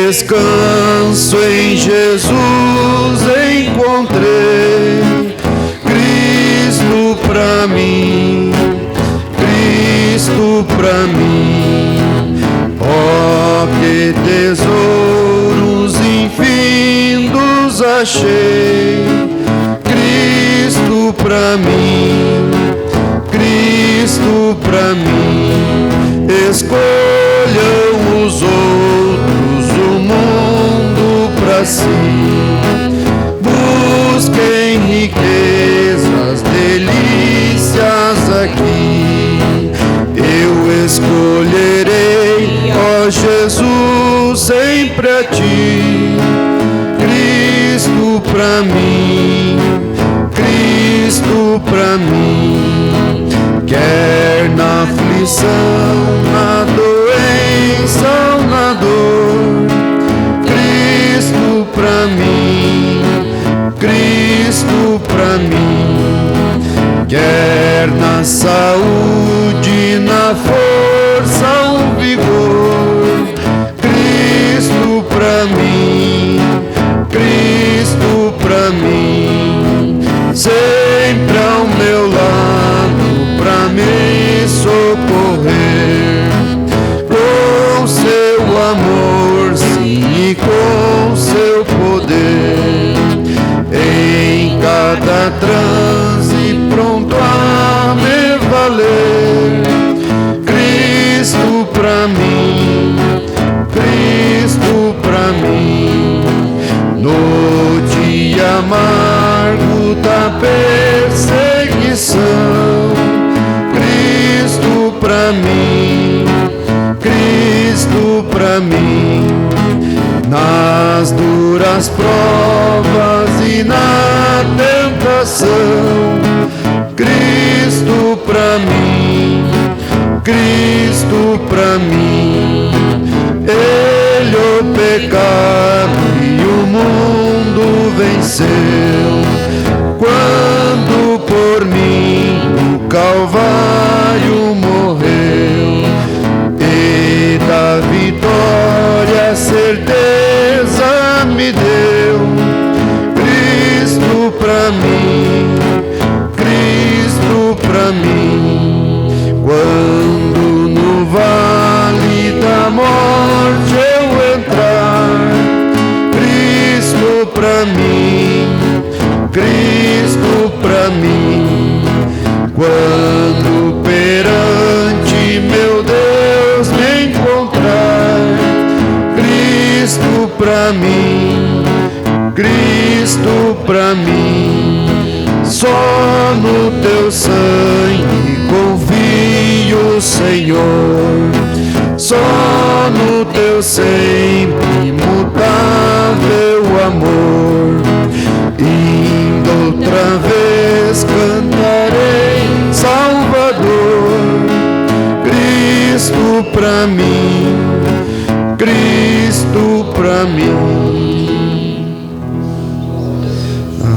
Descanso em Jesus encontrei, Cristo pra mim, Cristo pra mim. Oh, que tesouros infindos achei, Cristo pra mim, Cristo pra mim. Escolham os outros o mundo pra si, busquem riquezas, delícias aqui. Eu escolherei, ó Jesus, sempre a ti, Cristo pra mim, Cristo pra mim. Quer na aflição, na doença ou na dor, Cristo pra mim, Cristo pra mim. Quer na saúde, na força ou vigor, Cristo pra mim, Cristo pra mim. Sempre ao meu lado pra me socorrer, com seu amor, sim, e com seu poder. Em cada transe pronto a me valer, Cristo pra mim, Cristo pra mim. No dia amargo da perseguição, Cristo pra mim, Cristo pra mim. Nas duras provas e na tentação, Cristo pra mim, Cristo pra mim. Ele o pecado e o mundo venceu, quando por mim no Calvário morreu. E da vitória certeza me deu, Cristo pra mim, Cristo pra mim. Quando no vale da morte eu entrar, Cristo pra mim, Cristo pra mim. Quando perante meu Deus me encontrar, Cristo pra mim, Cristo pra mim. Só no teu sangue confio, Senhor, só no teu sempre imutável amor. Indo outra vez cantarei, Salvador, Cristo pra mim, Cristo pra mim.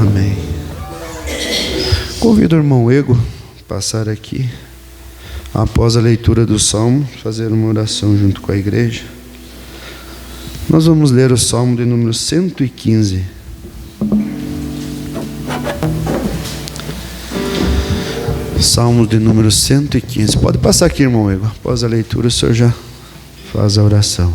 Amém. Convido o irmão Ego a passar aqui, após a leitura do Salmo, fazer uma oração junto com a igreja. Nós vamos ler o Salmo de número 115. Salmos de número 115. Pode passar aqui, irmão Ego. Após a leitura, o senhor já faz a oração.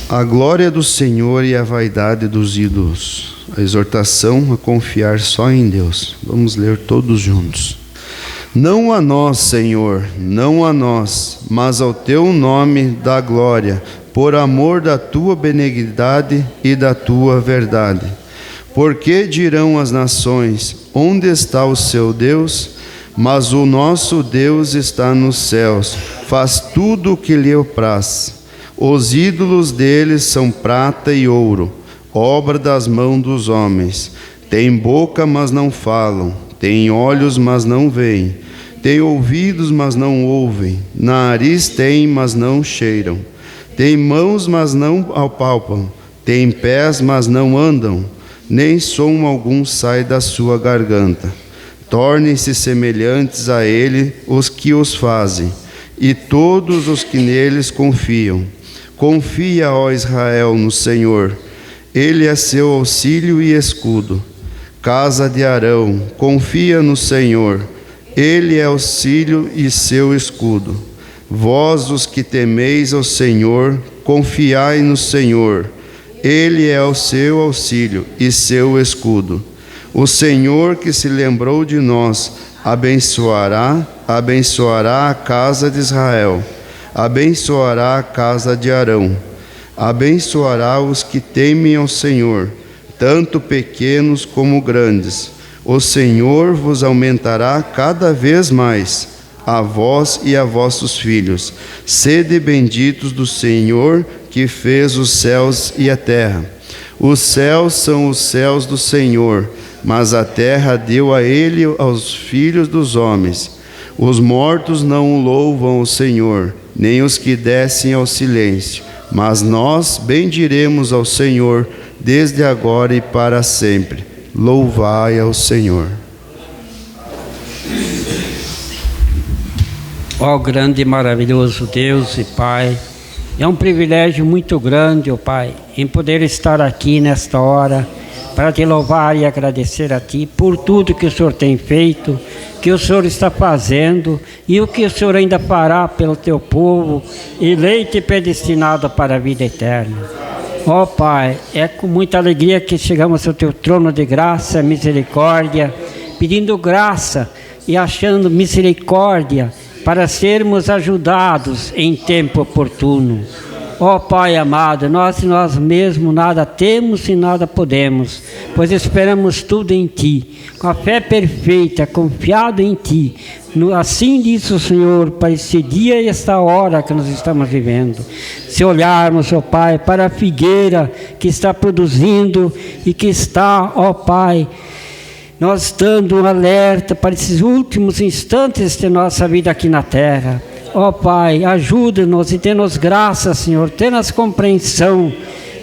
A glória do Senhor e a vaidade dos ídolos. A exortação a confiar só em Deus. Vamos ler todos juntos. Não a nós, Senhor, não a nós, mas ao teu nome dá glória, por amor da tua benignidade e da tua verdade. Porque dirão as nações: onde está o seu Deus? Mas o nosso Deus está nos céus, faz tudo o que lhe apraz. Os ídolos deles são prata e ouro, obra das mãos dos homens. Têm boca, mas não falam, têm olhos, mas não veem, Têm ouvidos, mas não ouvem. Nariz têm, mas não cheiram. Têm mãos, mas não apalpam. Têm pés, mas não andam. Nem som algum sai da sua garganta. Tornem-se semelhantes a ele os que os fazem, e todos os que neles confiam. Confia, ó Israel, no Senhor. Ele é seu auxílio e escudo. Casa de Arão, confia no Senhor. Ele é auxílio e seu escudo. Vós, os que temeis ao Senhor, confiai no Senhor. Ele é o seu auxílio e seu escudo. O Senhor que se lembrou de nós abençoará a casa de Israel. Abençoará a casa de Arão. Abençoará os que temem ao Senhor, tanto pequenos como grandes. O Senhor vos aumentará cada vez mais, a vós e a vossos filhos. Sede benditos do Senhor, que fez os céus e a terra. Os céus são os céus do Senhor, mas a terra deu a ele aos filhos dos homens. Os mortos não louvam o Senhor, nem os que descem ao silêncio. Mas nós bendiremos ao Senhor, desde agora e para sempre. Louvai ao Senhor. Ó grande e maravilhoso Deus e Pai, é um privilégio muito grande, ó Pai, em poder estar aqui nesta hora, para te louvar e agradecer a Ti por tudo que o Senhor tem feito, que o Senhor está fazendo e o que o Senhor ainda fará pelo Teu povo, eleito e predestinado para a vida eterna. Ó Pai, é com muita alegria que chegamos ao Teu trono de graça e misericórdia, pedindo graça e achando misericórdia para sermos ajudados em tempo oportuno. Ó Pai amado, nós mesmos nada temos e nada podemos, pois esperamos tudo em Ti, com a fé perfeita, confiado em Ti. Assim diz o Senhor, para esse dia e esta hora que nós estamos vivendo. Se olharmos, ó Pai, para a figueira que está produzindo e que está, ó Pai, nós dando um alerta para esses últimos instantes de nossa vida aqui na terra. Ó Pai, ajuda-nos e dê-nos graça, Senhor, dê-nos compreensão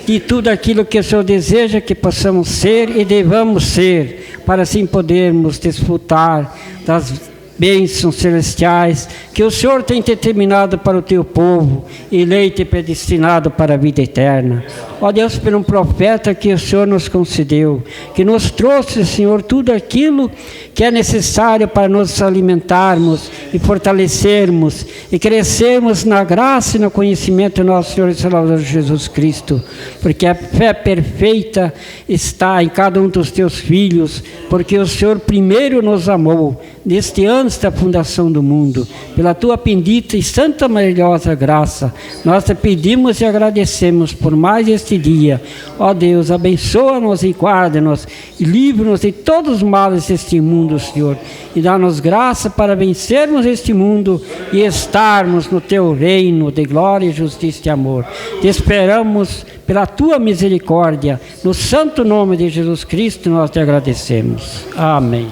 de tudo aquilo que o Senhor deseja que possamos ser e devamos ser, para assim podermos desfrutar das bênçãos celestiais que o Senhor tem determinado para o Teu povo, eleito e predestinado para a vida eterna. Ó Deus, por um profeta que o Senhor nos concedeu, que nos trouxe, Senhor, tudo aquilo que é necessário para nos alimentarmos e fortalecermos e crescermos na graça e no conhecimento do nosso Senhor e Salvador Jesus Cristo, porque a fé perfeita está em cada um dos Teus filhos, porque o Senhor primeiro nos amou, desde antes da fundação do mundo. Pela Tua bendita e santa maravilhosa graça, nós te pedimos e agradecemos por mais este dia. Ó Deus, abençoa-nos e guarda-nos e livra-nos de todos os males deste mundo, Senhor, e dá-nos graça para vencermos este mundo e estarmos no Teu reino de glória, justiça e amor. Te esperamos pela Tua misericórdia, no santo nome de Jesus Cristo nós te agradecemos. Amém.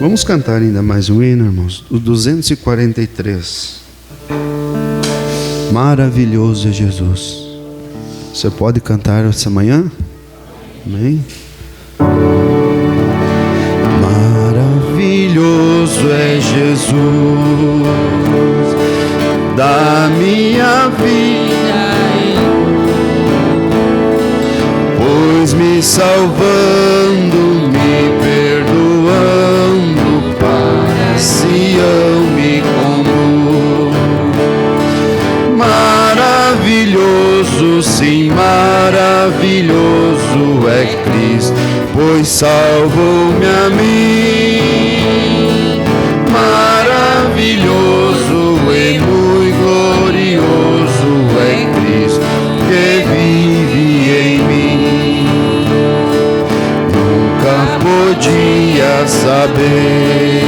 Vamos cantar ainda mais um hino, irmãos, o 243. Maravilhoso é Jesus. Você pode cantar essa manhã? Amém? Maravilhoso é Jesus da minha vida, pois me salvando, me perdoando, para Sião me conduz. Maravilhoso, sim, maravilhoso é Cristo, pois salvou-me a mim. Maravilhoso e muito glorioso é Cristo que vive em mim. Nunca podia saber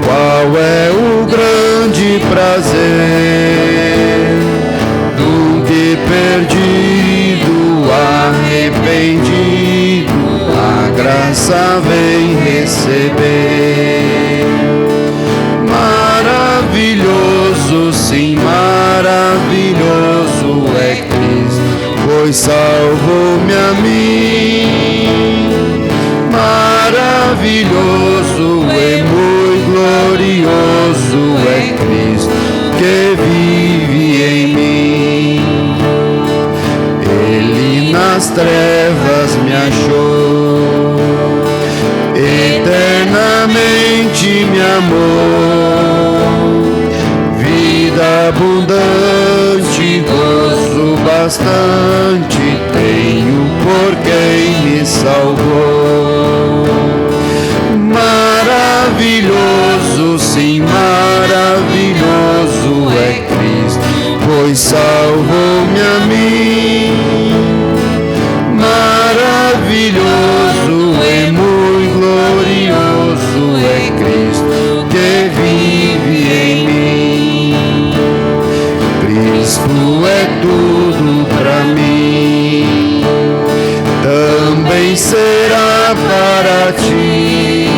qual é o grande prazer do que perdido, arrependido, a graça vem receber. Maravilhoso, sim, maravilhoso é Cristo, pois salvou-me a mim. Maravilhoso e muito glorioso é Cristo que vive em mim. Ele nas trevas me achou, eternamente me amou. Vida abundante, gozo bastante tenho por quem me salvou. Maravilhoso, sim, maravilhoso é Cristo, pois salvou-me a mim. Maravilhoso e muito glorioso é Cristo que vive em mim. Cristo é tudo pra mim, também será para ti.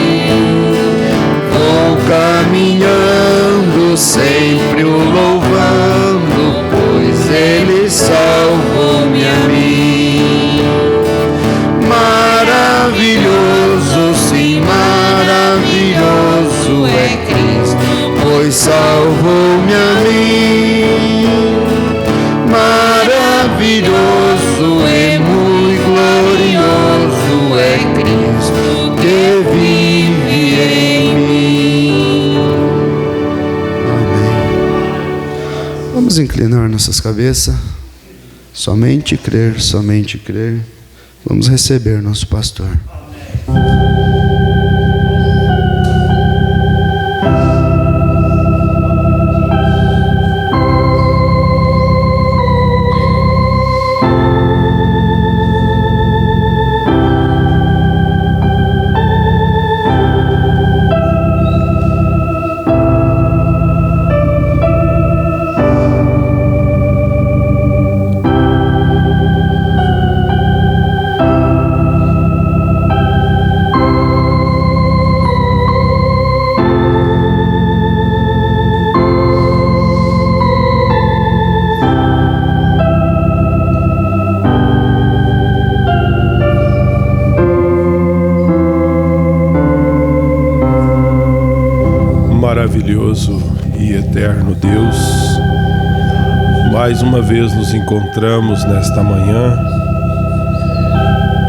Vou caminhando, sempre o louvando, pois Ele salvou-me a mim. Maravilhoso, sim, maravilhoso é Cristo, pois salvou-me a mim. Maravilhoso e muito glorioso é Cristo que vive em mim. Amém. Vamos inclinar nossas cabeças. Somente crer, somente crer. Vamos receber nosso pastor. Maravilhoso e eterno Deus, mais uma vez nos encontramos nesta manhã,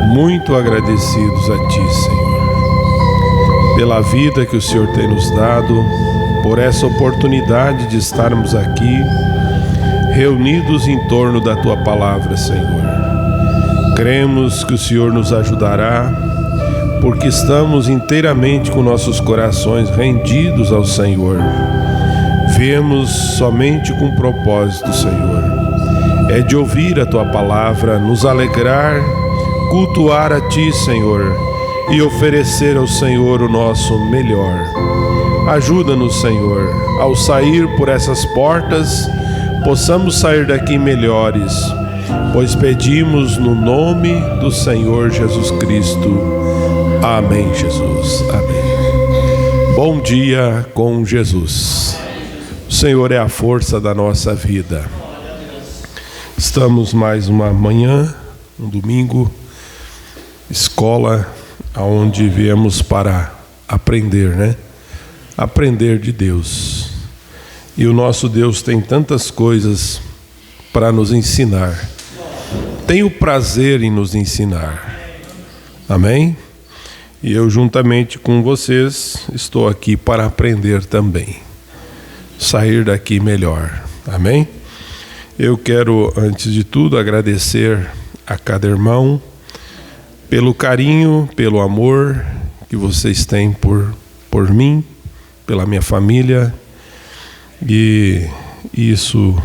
muito agradecidos a Ti, Senhor, pela vida que o Senhor tem nos dado, por essa oportunidade de estarmos aqui, reunidos em torno da Tua Palavra, Senhor. Cremos que o Senhor nos ajudará, porque estamos inteiramente com nossos corações rendidos ao Senhor. Viemos somente com um propósito, Senhor, é de ouvir a Tua Palavra, nos alegrar, cultuar a Ti, Senhor, e oferecer ao Senhor o nosso melhor. Ajuda-nos, Senhor, ao sair por essas portas, possamos sair daqui melhores, pois pedimos no nome do Senhor Jesus Cristo. Amém, Jesus. Amém. Bom dia com Jesus. O Senhor é a força da nossa vida. Estamos mais uma manhã, um domingo, escola, onde viemos para aprender, né? Aprender de Deus. E o nosso Deus tem tantas coisas para nos ensinar. Tem o prazer em nos ensinar. Amém? E eu, juntamente com vocês, estou aqui para aprender também. Sair daqui melhor. Amém? Eu quero, antes de tudo, agradecer a cada irmão pelo carinho, pelo amor que vocês têm por mim, pela minha família. E isso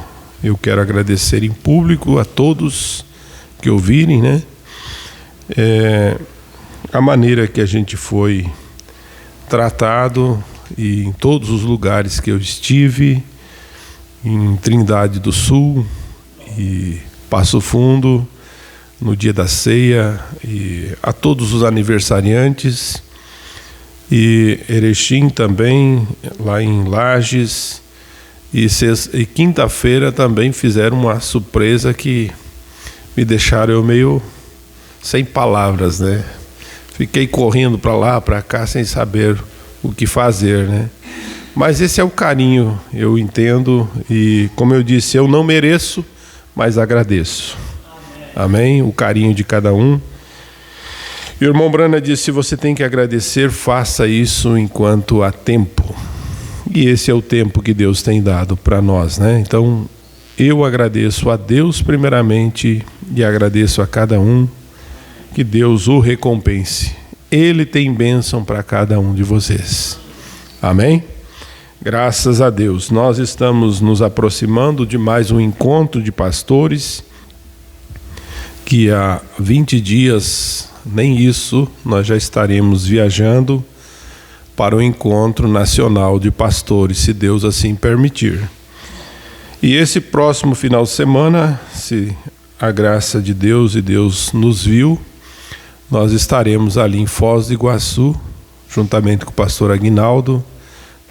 eu quero agradecer em público a todos que ouvirem, né? A maneira que a gente foi tratado e em todos os lugares que eu estive, em Trindade do Sul e Passo Fundo, no dia da ceia, e a todos os aniversariantes, e Erechim também, lá em Lages, e quinta-feira também fizeram uma surpresa que me deixaram eu meio sem palavras, né? Fiquei correndo para lá, para cá, sem saber o que fazer, né? Mas esse é o carinho, eu entendo, e como eu disse, eu não mereço, mas agradeço. Amém? O carinho de cada um. E o irmão Brana disse, se você tem que agradecer, faça isso enquanto há tempo. E esse é o tempo que Deus tem dado para nós, né? Então, eu agradeço a Deus primeiramente e agradeço a cada um, que Deus o recompense. Ele tem bênção para cada um de vocês. Amém? Graças a Deus. Nós estamos nos aproximando de mais um encontro de pastores, que há 20 dias, nem isso, nós já estaremos viajando para o Encontro Nacional de Pastores, se Deus assim permitir. E esse próximo final de semana, se a graça de Deus e Deus nos viu, nós estaremos ali em Foz do Iguaçu, juntamente com o pastor Aguinaldo,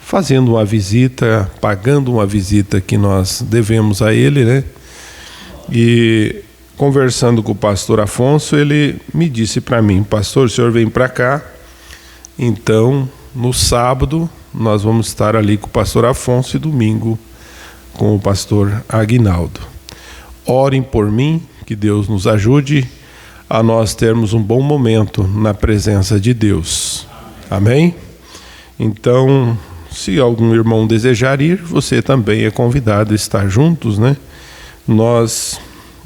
fazendo uma visita, pagando uma visita que nós devemos a ele, né? E conversando com o pastor Afonso, ele me disse para mim, pastor, o senhor vem para cá, então no sábado nós vamos estar ali com o pastor Afonso e domingo com o pastor Aguinaldo. Orem por mim, que Deus nos ajude a nós termos um bom momento na presença de Deus. Amém? Então, se algum irmão desejar ir, você também é convidado a estar juntos, né? Nós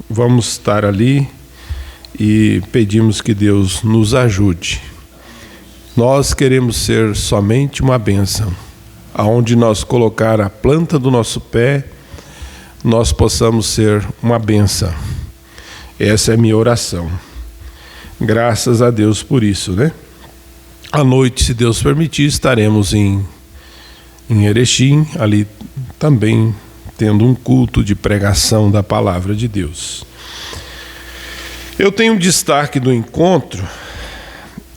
vamos estar ali e pedimos que Deus nos ajude. Nós queremos ser somente uma bênção. Aonde nós colocar a planta do nosso pé, nós possamos ser uma bênção. Essa é a minha oração. Graças a Deus por isso, né? À noite, se Deus permitir, estaremos em Erechim, ali também tendo um culto de pregação da palavra de Deus. Eu tenho um destaque do encontro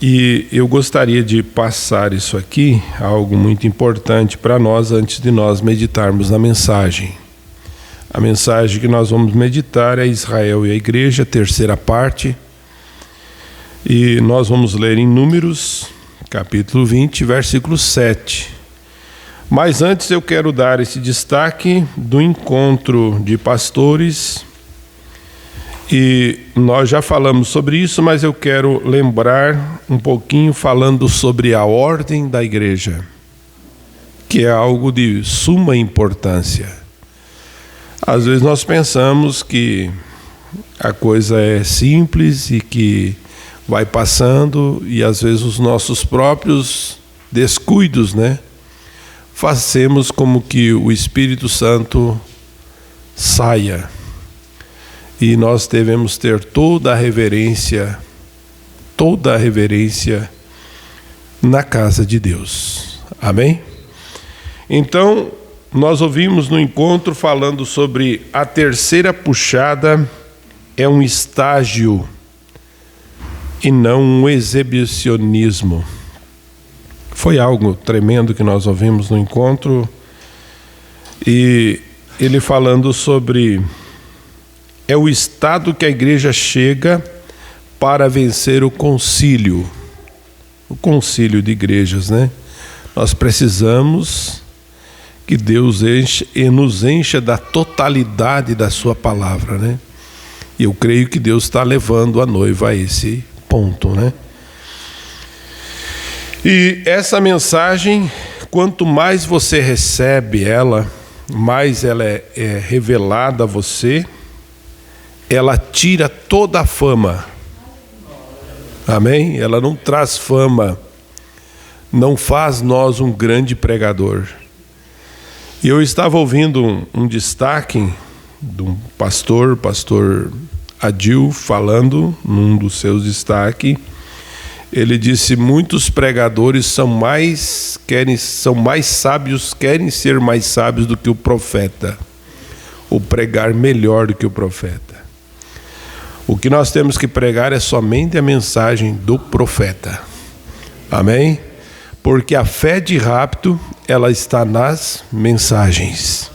e eu gostaria de passar isso aqui, algo muito importante para nós antes de nós meditarmos na mensagem. A mensagem que nós vamos meditar é Israel e a Igreja, terceira parte. E nós vamos ler em Números, capítulo 20, versículo 7. Mas antes eu quero dar esse destaque do encontro de pastores. E nós já falamos sobre isso, mas eu quero lembrar um pouquinho falando sobre a ordem da igreja, que é algo de suma importância. Às vezes nós pensamos que a coisa é simples e que vai passando, e às vezes os nossos próprios descuidos, né? Fazemos como que o Espírito Santo saia. E nós devemos ter toda a reverência na casa de Deus. Amém? Então, nós ouvimos no encontro falando sobre a terceira puxada é um estágio e não um E ele falando sobre o estado que a igreja chega para vencer o concílio de igrejas, né? Nós precisamos que Deus nos encha da totalidade da sua palavra, né? E eu creio que Deus está levando a noiva a esse ponto, né? E essa mensagem, quanto mais você recebe ela, mais ela é revelada a você, ela tira toda a fama. Amém? Ela não traz fama, não faz nós um grande pregador. E eu estava ouvindo um destaque de um pastor Adil, falando num dos seus destaques. Ele disse: muitos pregadores são mais sábios, querem ser mais sábios do que o profeta, ou pregar melhor do que o profeta. O que nós temos que pregar é somente a mensagem do profeta. Amém? Porque a fé de rapto, ela está nas mensagens.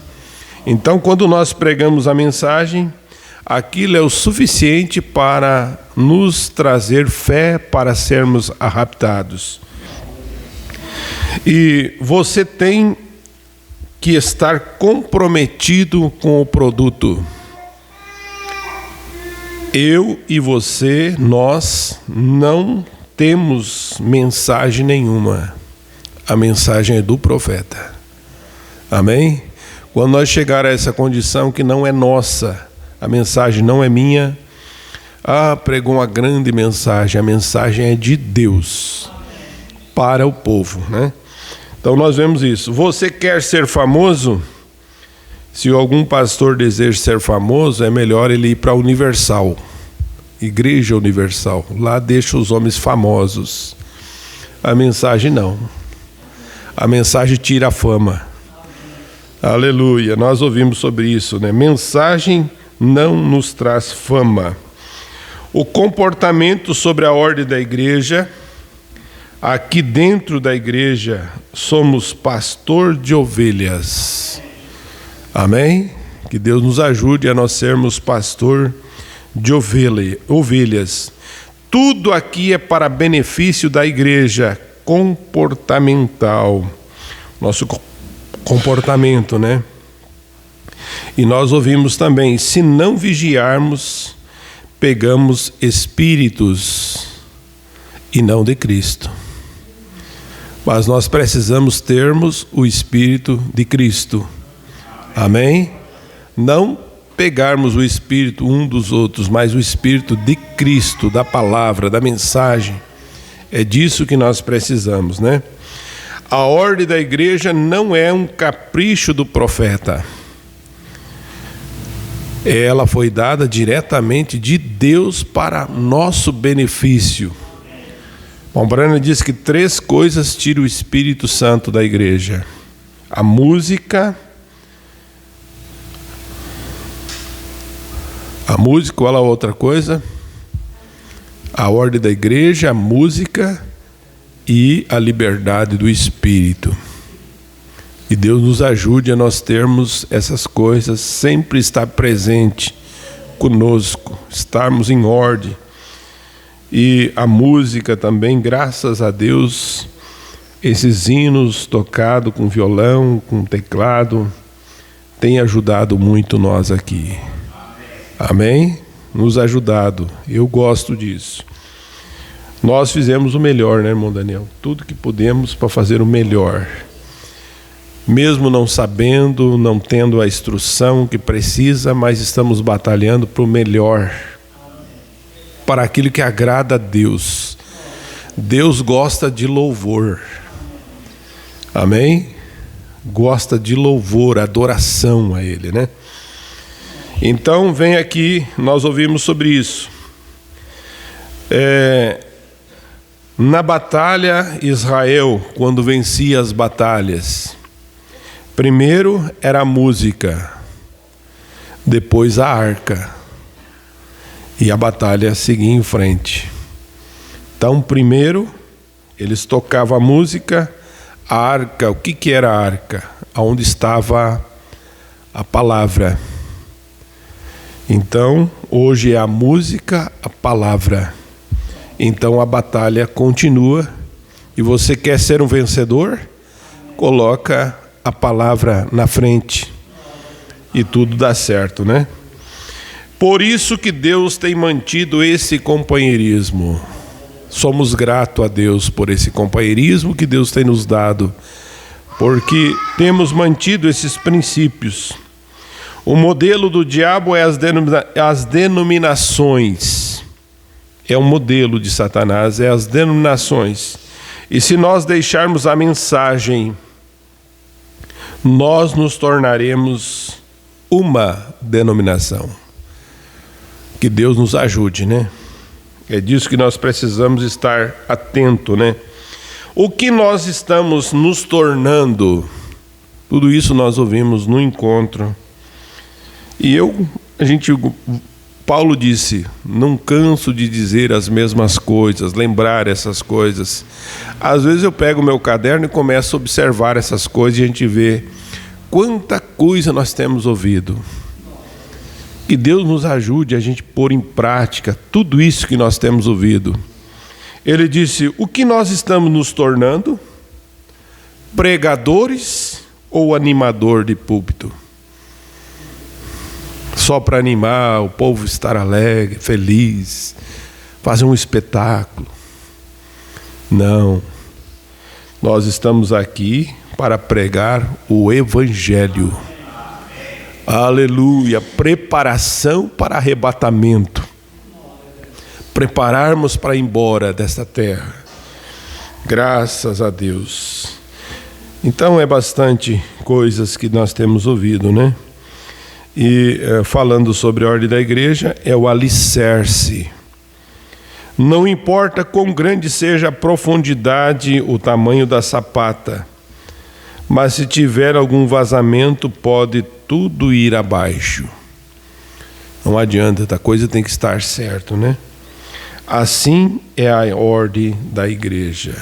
Então, quando nós pregamos a mensagem, aquilo é o suficiente para nos trazer fé para sermos raptados. E você tem que estar comprometido com o produto. Eu e você, nós não temos mensagem nenhuma. A mensagem é do profeta. Amém? Quando nós chegar a essa condição que não é nossa, a mensagem não é minha, pregou uma grande mensagem, a mensagem é de Deus para o povo, né? Então nós vemos isso. Você quer ser famoso? Se algum pastor deseja ser famoso, é melhor ele ir para a Universal, Igreja Universal. Lá deixa os homens famosos. A mensagem não. A mensagem tira a fama. Aleluia. Nós ouvimos sobre isso, né? Mensagem não nos traz fama. O comportamento sobre a ordem da igreja. Aqui dentro da igreja somos pastor de ovelhas. Amém? Que Deus nos ajude a nós sermos pastor de ovelhas. Tudo aqui é para benefício da igreja comportamental. Nosso comportamento, né? E nós ouvimos também: se não vigiarmos, pegamos espíritos e não de Cristo. Mas nós precisamos termos o Espírito de Cristo. Amém? Não pegarmos o Espírito um dos outros, mas o Espírito de Cristo, da palavra, da mensagem. É disso que nós precisamos, né? A ordem da igreja não é um capricho do profeta. Ela foi dada diretamente de Deus para nosso benefício. Bom, Brana diz que 3 coisas tiram o Espírito Santo da igreja: a música, qual é a outra coisa? A ordem da igreja, a música e a liberdade do Espírito. E Deus nos ajude a nós termos essas coisas, sempre estar presente conosco, estarmos em ordem. E a música também, graças a Deus, esses hinos tocados com violão, com teclado, tem ajudado muito nós aqui. Amém? Nos ajudado. Eu gosto disso. Nós fizemos o melhor, né, irmão Daniel? Tudo que pudemos para fazer o melhor. Mesmo não sabendo, não tendo a instrução que precisa, mas estamos batalhando para o melhor. Para aquilo que agrada a Deus. Deus gosta de louvor. Amém? Gosta de louvor, adoração a Ele, né? Então, vem aqui, nós ouvimos sobre isso. Na batalha, Israel, quando vencia as batalhas, primeiro era a música, depois a arca, e a batalha seguia em frente. Então, primeiro, eles tocavam a música, a arca. O que era a arca? Onde estava a palavra. Então, hoje é a música, a palavra. Então a batalha continua. E você quer ser um vencedor? Coloca a palavra na frente. E tudo dá certo, né? Por isso que Deus tem mantido esse companheirismo. Somos gratos a Deus por esse companheirismo que Deus tem nos dado, porque temos mantido esses princípios. O modelo do diabo é as denominações. É um modelo de Satanás, é as denominações. E se nós deixarmos a mensagem, nós nos tornaremos uma denominação. Que Deus nos ajude, né? É disso que nós precisamos estar atento, né? O que nós estamos nos tornando? Tudo isso nós ouvimos no encontro. E Paulo disse, não canso de dizer as mesmas coisas, lembrar essas coisas. Às vezes eu pego o meu caderno e começo a observar essas coisas e a gente vê quanta coisa nós temos ouvido. Que Deus nos ajude a gente pôr em prática tudo isso que nós temos ouvido. Ele disse, o que nós estamos nos tornando? Pregadores ou animador de púlpito? Só para animar o povo estar alegre, feliz, fazer um espetáculo. Não. Nós estamos aqui para pregar o Evangelho. Aleluia, preparação para arrebatamento. Prepararmos para ir embora desta terra. Graças a Deus. Então é bastante coisas que nós temos ouvido, né? E falando sobre a ordem da igreja, é o alicerce. Não importa quão grande seja a profundidade, o tamanho da sapata, mas se tiver algum vazamento, pode tudo ir abaixo. Não adianta, a coisa tem que estar certo, né? Assim é a ordem da igreja.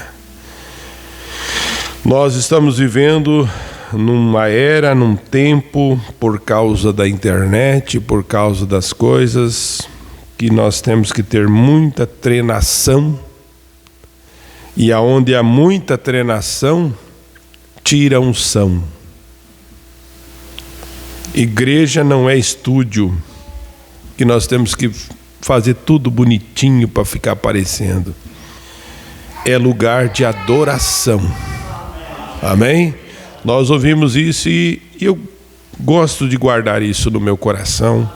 Nós estamos vivendo numa era, num tempo, por causa da internet, por causa das coisas, que nós temos que ter muita treinação. E aonde há muita treinação, tira unção. Igreja não é estúdio, que nós temos que fazer tudo bonitinho para ficar aparecendo. É lugar de adoração. Amém? Nós ouvimos isso e eu gosto de guardar isso no meu coração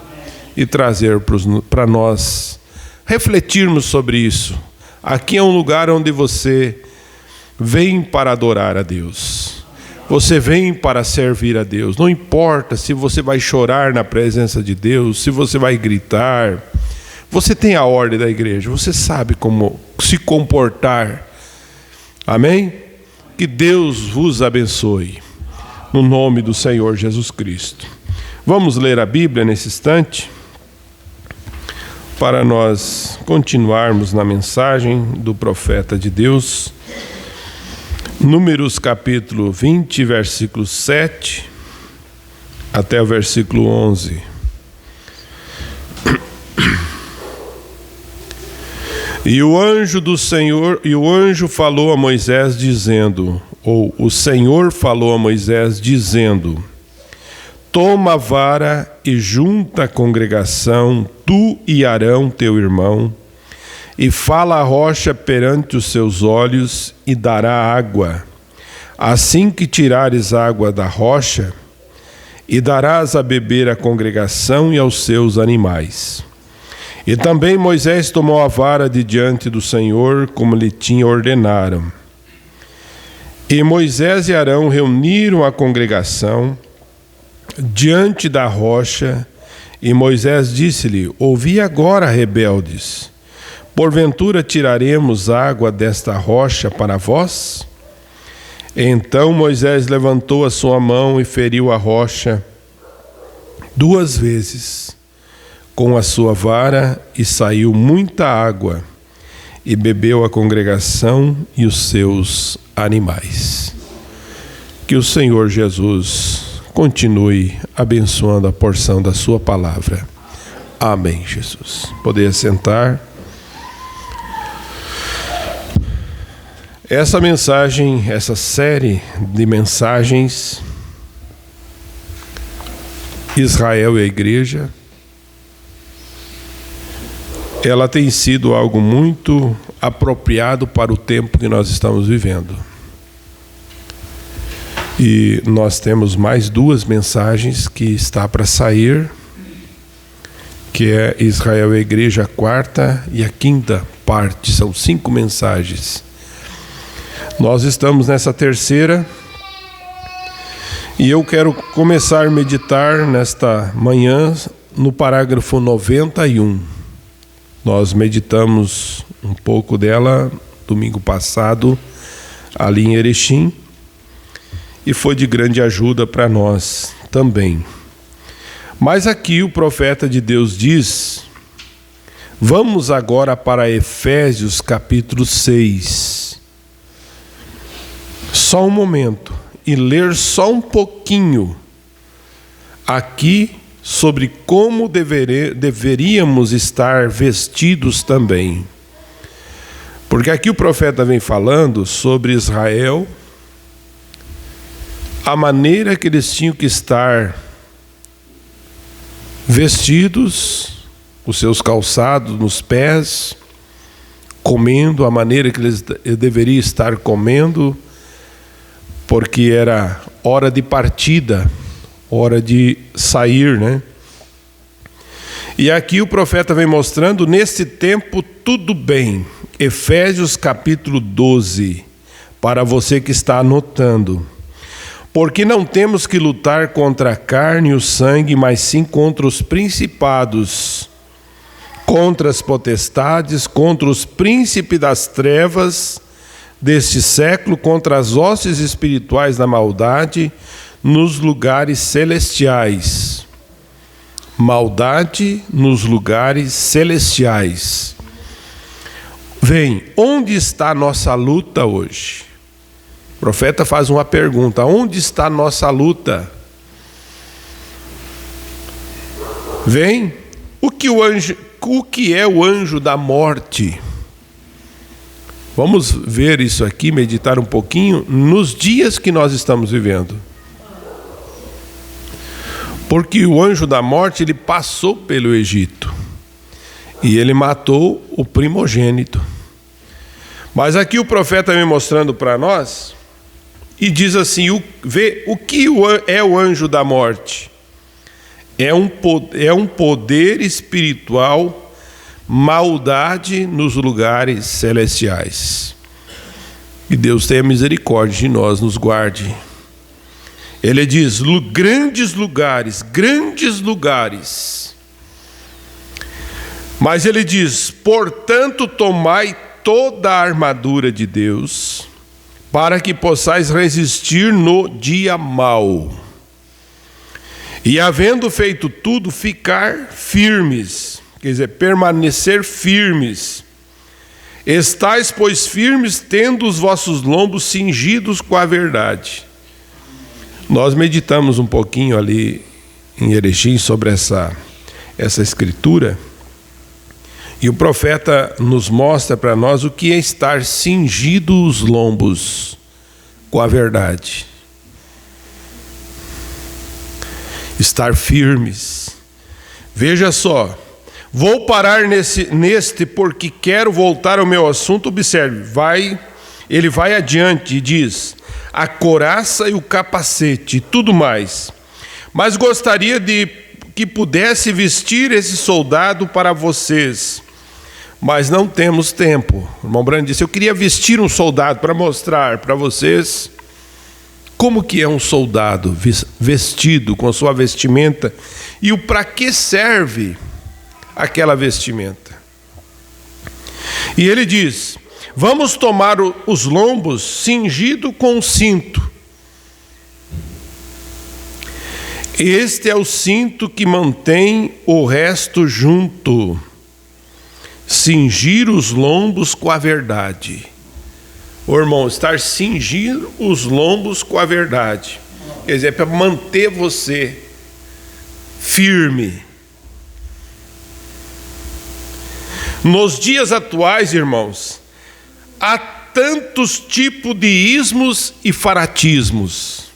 e trazer para nós refletirmos sobre isso. Aqui é um lugar onde você vem para adorar a Deus. Você vem para servir a Deus. Não importa se você vai chorar na presença de Deus, se você vai gritar. Você tem a ordem da igreja, você sabe como se comportar. Amém? Que Deus vos abençoe, no nome do Senhor Jesus Cristo. Vamos ler a Bíblia nesse instante, para nós continuarmos na mensagem do profeta de Deus. Números capítulo 20, versículo 7, até o versículo 11. E o anjo falou a Moisés dizendo, ou o Senhor falou a Moisés dizendo, toma a vara e junta a congregação, tu e Arão teu irmão, e fala a rocha perante os seus olhos, e dará água. Assim que tirares água da rocha, e darás a beber à congregação e aos seus animais. E também Moisés tomou a vara de diante do Senhor, como lhe tinha ordenado. E Moisés e Arão reuniram a congregação diante da rocha, e Moisés disse-lhe, ouvi agora, rebeldes, porventura tiraremos água desta rocha para vós? Então Moisés levantou a sua mão e feriu a rocha 2 vezes com a sua vara, e saiu muita água, e bebeu a congregação e os seus animais. Que o Senhor Jesus continue abençoando a porção da sua palavra. Amém, Jesus. Poder sentar. Essa mensagem, essa série de mensagens, Israel e a Igreja, ela tem sido algo muito apropriado para o tempo que nós estamos vivendo. E nós temos mais 2 mensagens que está para sair, que é Israel e a Igreja, a 4ª e a 5ª parte, são 5 mensagens. Nós estamos nessa 3ª e eu quero começar a meditar nesta manhã no parágrafo 91. Nós meditamos um pouco dela domingo passado, ali em Erechim, e foi de grande ajuda para nós também. Mas aqui o profeta de Deus diz: vamos agora para Efésios capítulo 6. Só um momento e ler só um pouquinho aqui sobre como deveríamos estar vestidos também. Porque aqui o profeta vem falando sobre Israel, a maneira que eles tinham que estar vestidos, os seus calçados nos pés, comendo, a maneira que eles deveriam estar comendo, porque era hora de partida, hora de sair, né? E aqui o profeta vem mostrando, nesse tempo tudo bem. Efésios capítulo 12, para você que está anotando. Porque não temos que lutar contra a carne e o sangue, mas sim contra os principados, contra as potestades, contra os príncipes das trevas deste século, contra as hostes espirituais da maldade nos lugares celestiais. Maldade nos lugares celestiais. Vem, onde está a nossa luta hoje? O profeta faz uma pergunta: onde está a nossa luta? Vem, o que é o anjo da morte? Vamos ver isso aqui, meditar um pouquinho nos dias que nós estamos vivendo. Porque o anjo da morte, ele passou pelo Egito e ele matou o primogênito. Mas aqui o profeta vem mostrando para nós e diz assim: o que é o anjo da morte? É um poder espiritual, maldade nos lugares celestiais. Que Deus tenha misericórdia de nós, nos guarde. Ele diz: grandes lugares. Mas ele diz: portanto, tomai toda a armadura de Deus, para que possais resistir no dia mau. E havendo feito tudo, ficar firmes. Quer dizer, permanecer firmes. Estais, pois, firmes, tendo os vossos lombos cingidos com a verdade. Nós meditamos um pouquinho ali em Erechim sobre essa escritura. E o profeta nos mostra para nós o que é estar cingido os lombos com a verdade. Estar firmes. Veja só. Vou parar neste porque quero voltar ao meu assunto. Observe, ele vai adiante e diz: a couraça e o capacete e tudo mais. Mas gostaria de que pudesse vestir esse soldado para vocês, mas não temos tempo. O irmão Brando disse: eu queria vestir um soldado para mostrar para vocês como que é um soldado vestido com a sua vestimenta e o para que serve aquela vestimenta. E ele diz: vamos tomar os lombos cingido com cinto. Este é o cinto que mantém o resto junto. Cingir os lombos com a verdade. Ô irmão, estar cingindo os lombos com a verdade. Quer dizer, é para manter você firme. Nos dias atuais, irmãos, há tantos tipos de ismos e fanatismos.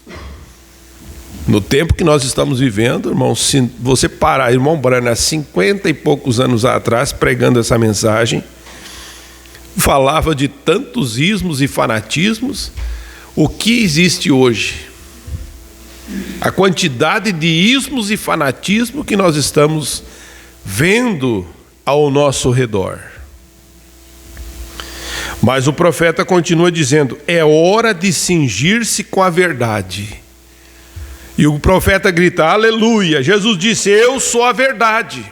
No tempo que nós estamos vivendo, irmão, se você parar, irmão Branham, há 50 e poucos anos atrás, pregando essa mensagem, falava de tantos ismos e fanatismos. O que existe hoje? A quantidade de ismos e fanatismo que nós estamos vendo ao nosso redor. Mas o profeta continua dizendo: é hora de cingir-se com a verdade. E o profeta grita: aleluia. Jesus disse: eu sou a verdade.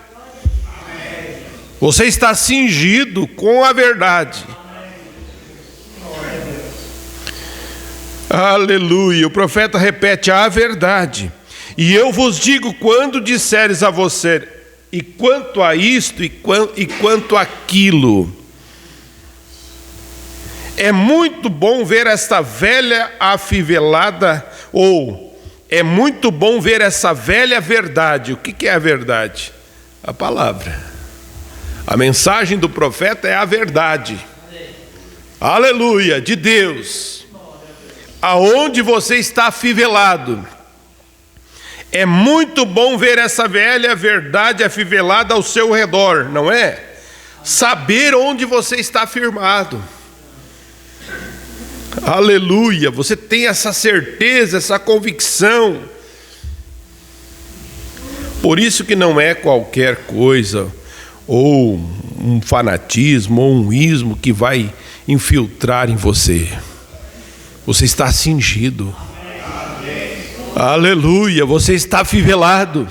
Você está cingido com a verdade. Aleluia. O profeta repete: a verdade. E eu vos digo, quando disseres a você, e quanto a isto, e quanto àquilo. É muito bom ver esta velha afivelada, ou é muito bom ver essa velha verdade. O que é a verdade? A palavra. A mensagem do profeta é a verdade. Aleluia, de Deus. Aonde você está afivelado. É muito bom ver essa velha verdade afivelada ao seu redor, não é? Saber onde você está firmado. Aleluia, você tem essa certeza, essa convicção. Por isso que não é qualquer coisa, ou um fanatismo, ou um ismo que vai infiltrar em você. Você está cingido. Aleluia, você está afivelado.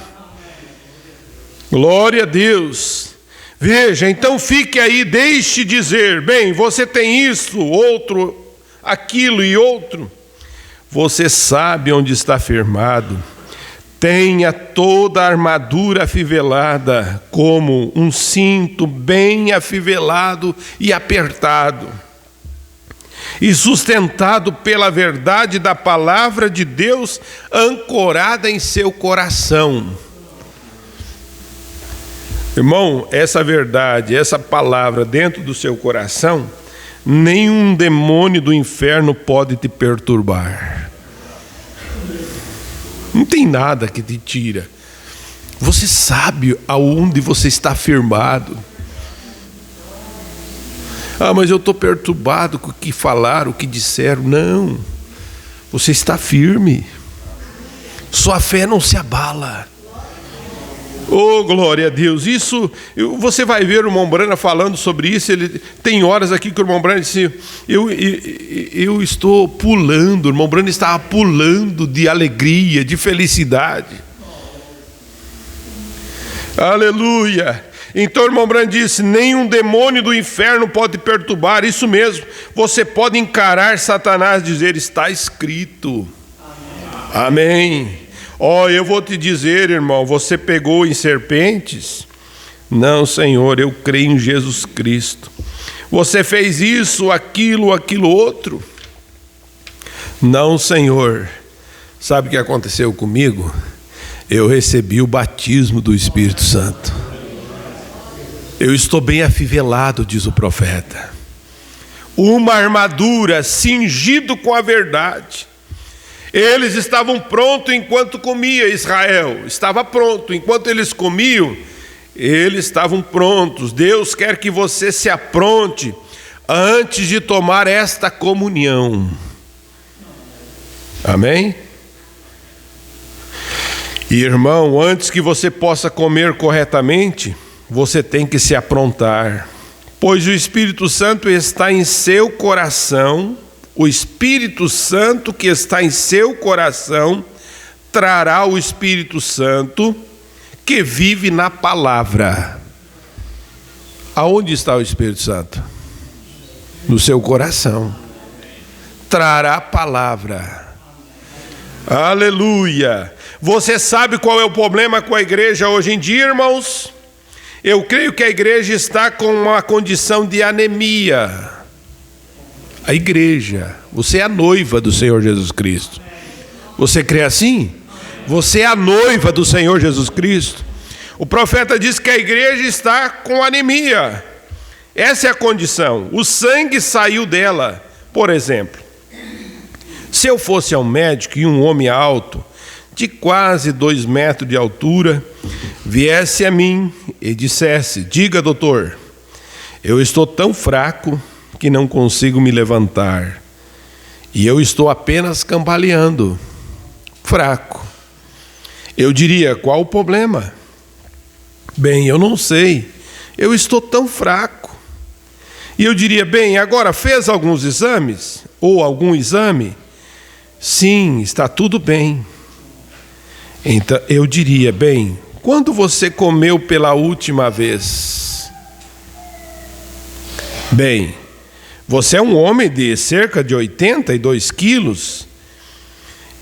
Glória a Deus. Veja, então fique aí, deixe dizer: bem, você tem isso, outro, aquilo e outro. Você sabe onde está firmado. Tenha toda a armadura afivelada, como um cinto bem afivelado e apertado, e sustentado pela verdade da palavra de Deus, ancorada em seu coração. Irmão, essa verdade, essa palavra dentro do seu coração, nenhum demônio do inferno pode te perturbar. Não tem nada que te tira. Você sabe aonde você está firmado. Ah, mas eu estou perturbado com o que falaram, o que disseram. Não, você está firme. Sua fé não se abala. Oh, glória a Deus. Isso, você vai ver o irmão Branham falando sobre isso. Ele tem horas aqui que o irmão Branham disse: eu estou pulando. O irmão Branham estava pulando de alegria, de felicidade. Aleluia. Então o irmão Branham disse: nenhum demônio do inferno pode perturbar. Isso mesmo, você pode encarar Satanás e dizer: está escrito. Amém. Ó, eu vou te dizer, irmão, você pegou em serpentes? Não, Senhor, eu creio em Jesus Cristo. Você fez isso, aquilo outro? Não, Senhor. Sabe o que aconteceu comigo? Eu recebi o batismo do Espírito Santo. Eu estou bem afivelado, diz o profeta. Uma armadura, cingido com a verdade. Eles estavam prontos enquanto comia. Israel estava pronto. Enquanto eles comiam, eles estavam prontos. Deus quer que você se apronte antes de tomar esta comunhão. Amém? E irmão, antes que você possa comer corretamente, você tem que se aprontar. Pois o Espírito Santo está em seu coração. O Espírito Santo que está em seu coração trará o Espírito Santo que vive na palavra. Aonde está o Espírito Santo? No seu coração. Trará a palavra. Aleluia. Você sabe qual é o problema com a igreja hoje em dia, irmãos? Eu creio que a igreja está com uma condição de anemia. A igreja, você é a noiva do Senhor Jesus Cristo. Você crê assim? Você é a noiva do Senhor Jesus Cristo. O profeta diz que a igreja está com anemia. Essa é a condição. O sangue saiu dela. Por exemplo, se eu fosse ao médico e um homem alto, de quase 2 metros de altura, viesse a mim e dissesse: diga, doutor, eu estou tão fraco que não consigo me levantar. E eu estou apenas cambaleando, fraco. Eu diria: qual o problema? Bem, eu não sei, eu estou tão fraco. E eu diria: bem, agora fez alguns exames? Ou algum exame? Sim, está tudo bem. Então eu diria: bem, quando você comeu pela última vez? Bem, você é um homem de cerca de 82 quilos.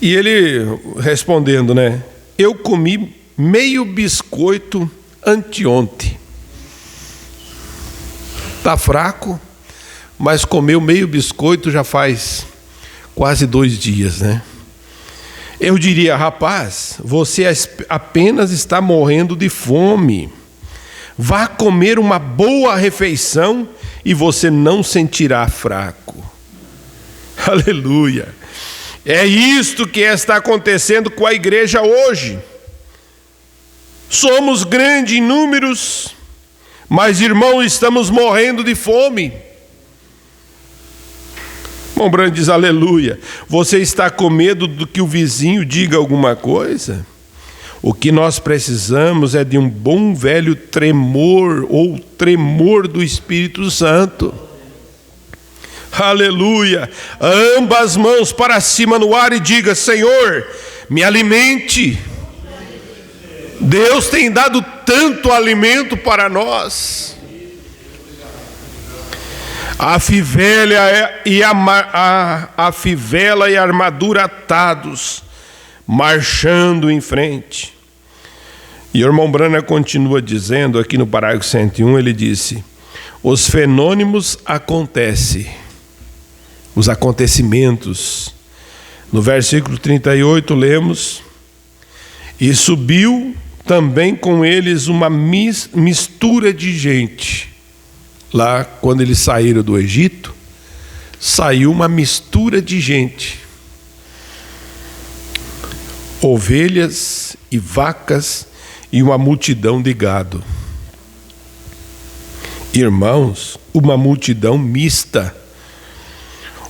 E ele respondendo, né? Eu comi meio biscoito anteontem. Está fraco, mas comeu meio biscoito já faz quase 2 dias, né? Eu diria: rapaz, você apenas está morrendo de fome. Vá comer uma boa refeição e você não sentirá fraco. Aleluia! É isto que está acontecendo com a igreja hoje. Somos grandes em números, mas, irmão, estamos morrendo de fome. Irmão Branco diz: aleluia. Você está com medo do que o vizinho diga alguma coisa? O que nós precisamos é de um bom velho tremor, ou tremor do Espírito Santo. Aleluia. Ambas mãos para cima no ar e diga: Senhor, me alimente. Deus tem dado tanto alimento para nós. A fivela e a armadura atados, marchando em frente. E o irmão Brana continua dizendo, aqui no parágrafo 101, ele disse: os fenômenos acontecem, os acontecimentos. No versículo 38 lemos: e subiu também com eles uma mistura de gente. Lá, quando eles saíram do Egito, saiu uma mistura de gente. Ovelhas e vacas e uma multidão de gado. Irmãos, uma multidão mista.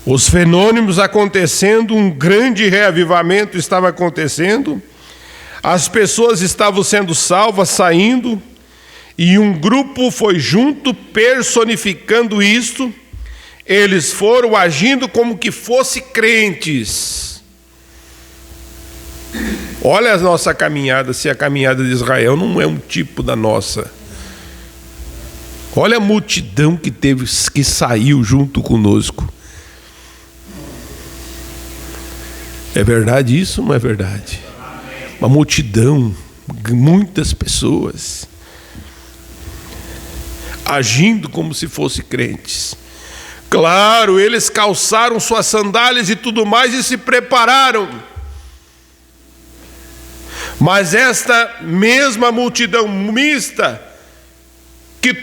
Os fenômenos acontecendo, um grande reavivamento estava acontecendo. As pessoas estavam sendo salvas, saindo, e um grupo foi junto personificando isto. Eles foram agindo como que fossem crentes. Olha a nossa caminhada, se a caminhada de Israel não é um tipo da nossa. Olha a multidão que saiu junto conosco. É verdade isso ou não é verdade? Uma multidão, muitas pessoas, agindo como se fossem crentes. Claro, eles calçaram suas sandálias e tudo mais e se prepararam. Mas esta mesma multidão mista que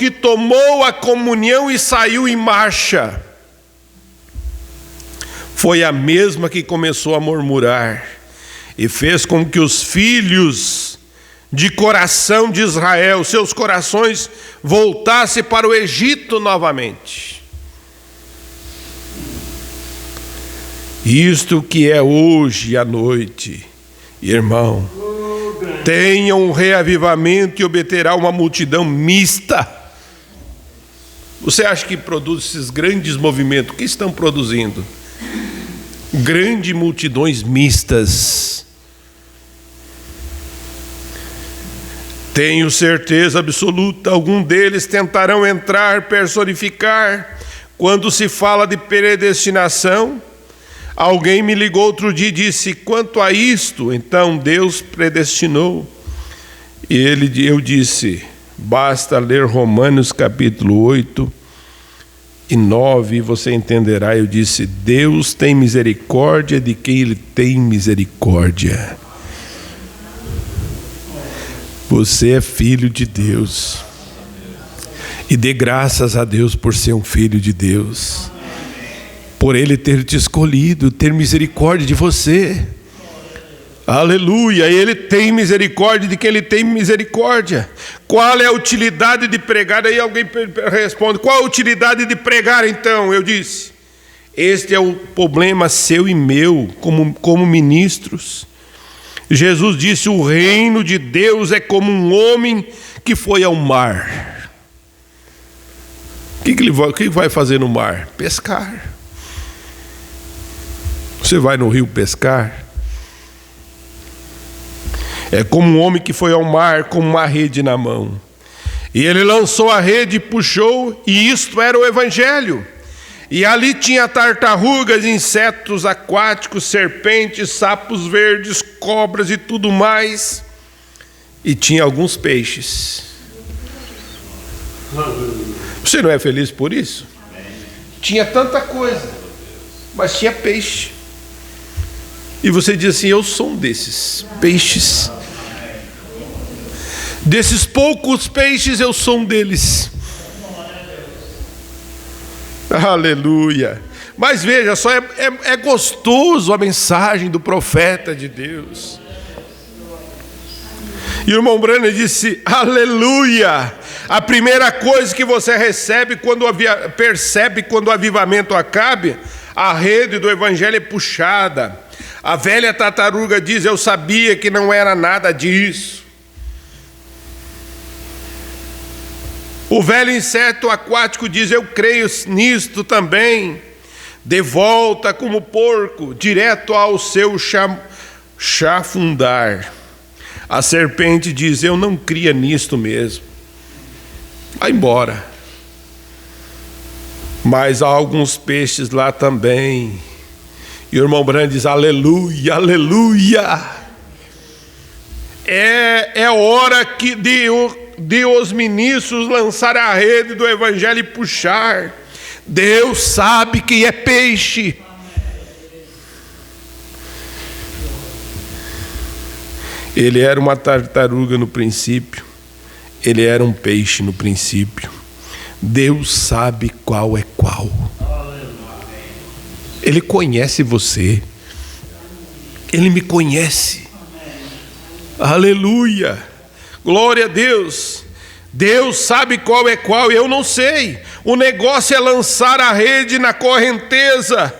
tomou a comunhão e saiu em marcha, foi a mesma que começou a murmurar e fez com que os filhos de coração de Israel, seus corações, voltassem para o Egito novamente. Isto que é hoje à noite, irmão, tenha um reavivamento e obterá uma multidão mista. Você acha que produz esses grandes movimentos? O que estão produzindo? Grandes multidões mistas. Tenho certeza absoluta, algum deles tentarão entrar, personificar. Quando se fala de predestinação, alguém me ligou outro dia e disse: quanto a isto, então Deus predestinou. E eu disse: basta ler Romanos capítulo 8 e 9, você entenderá. Eu disse: Deus tem misericórdia de quem Ele tem misericórdia. Você é filho de Deus. E dê graças a Deus por ser um filho de Deus. Por Ele ter te escolhido, ter misericórdia de você. Aleluia, Ele tem misericórdia de quem Ele tem misericórdia. Qual é a utilidade de pregar? Aí alguém responde: qual a utilidade de pregar então? Eu disse: este é o problema seu e meu, como ministros. Jesus disse: o reino de Deus é como um homem que foi ao mar. O que ele vai fazer no mar? Pescar. Você vai no rio pescar? É como um homem que foi ao mar com uma rede na mão. E ele lançou a rede e puxou, e isto era o Evangelho. E ali tinha tartarugas, insetos aquáticos, serpentes, sapos verdes, cobras e tudo mais. E tinha alguns peixes. Você não é feliz por isso? Tinha tanta coisa, mas tinha peixe. E você diz assim: eu sou um desses peixes. Desses poucos peixes, eu sou um deles. Aleluia. Mas veja só, é gostoso a mensagem do profeta de Deus. E o irmão Branham disse: aleluia. A primeira coisa que você percebe quando o avivamento acabe, a rede do evangelho é puxada. A velha tartaruga diz: eu sabia que não era nada disso. O velho inseto aquático diz: eu creio nisto também. De volta como porco, direto ao seu chafundar. A serpente diz: eu não cria nisto mesmo. Vai embora. Mas há alguns peixes lá também. E o irmão Branham diz: aleluia, aleluia. É hora de os ministros lançar a rede do evangelho e puxar. Deus sabe que é peixe. Ele era uma tartaruga no princípio. Ele era um peixe no princípio. Deus sabe qual é qual. Ele conhece você. Ele me conhece. Aleluia. Glória a Deus. Deus sabe qual é qual, eu não sei. O negócio é lançar a rede na correnteza,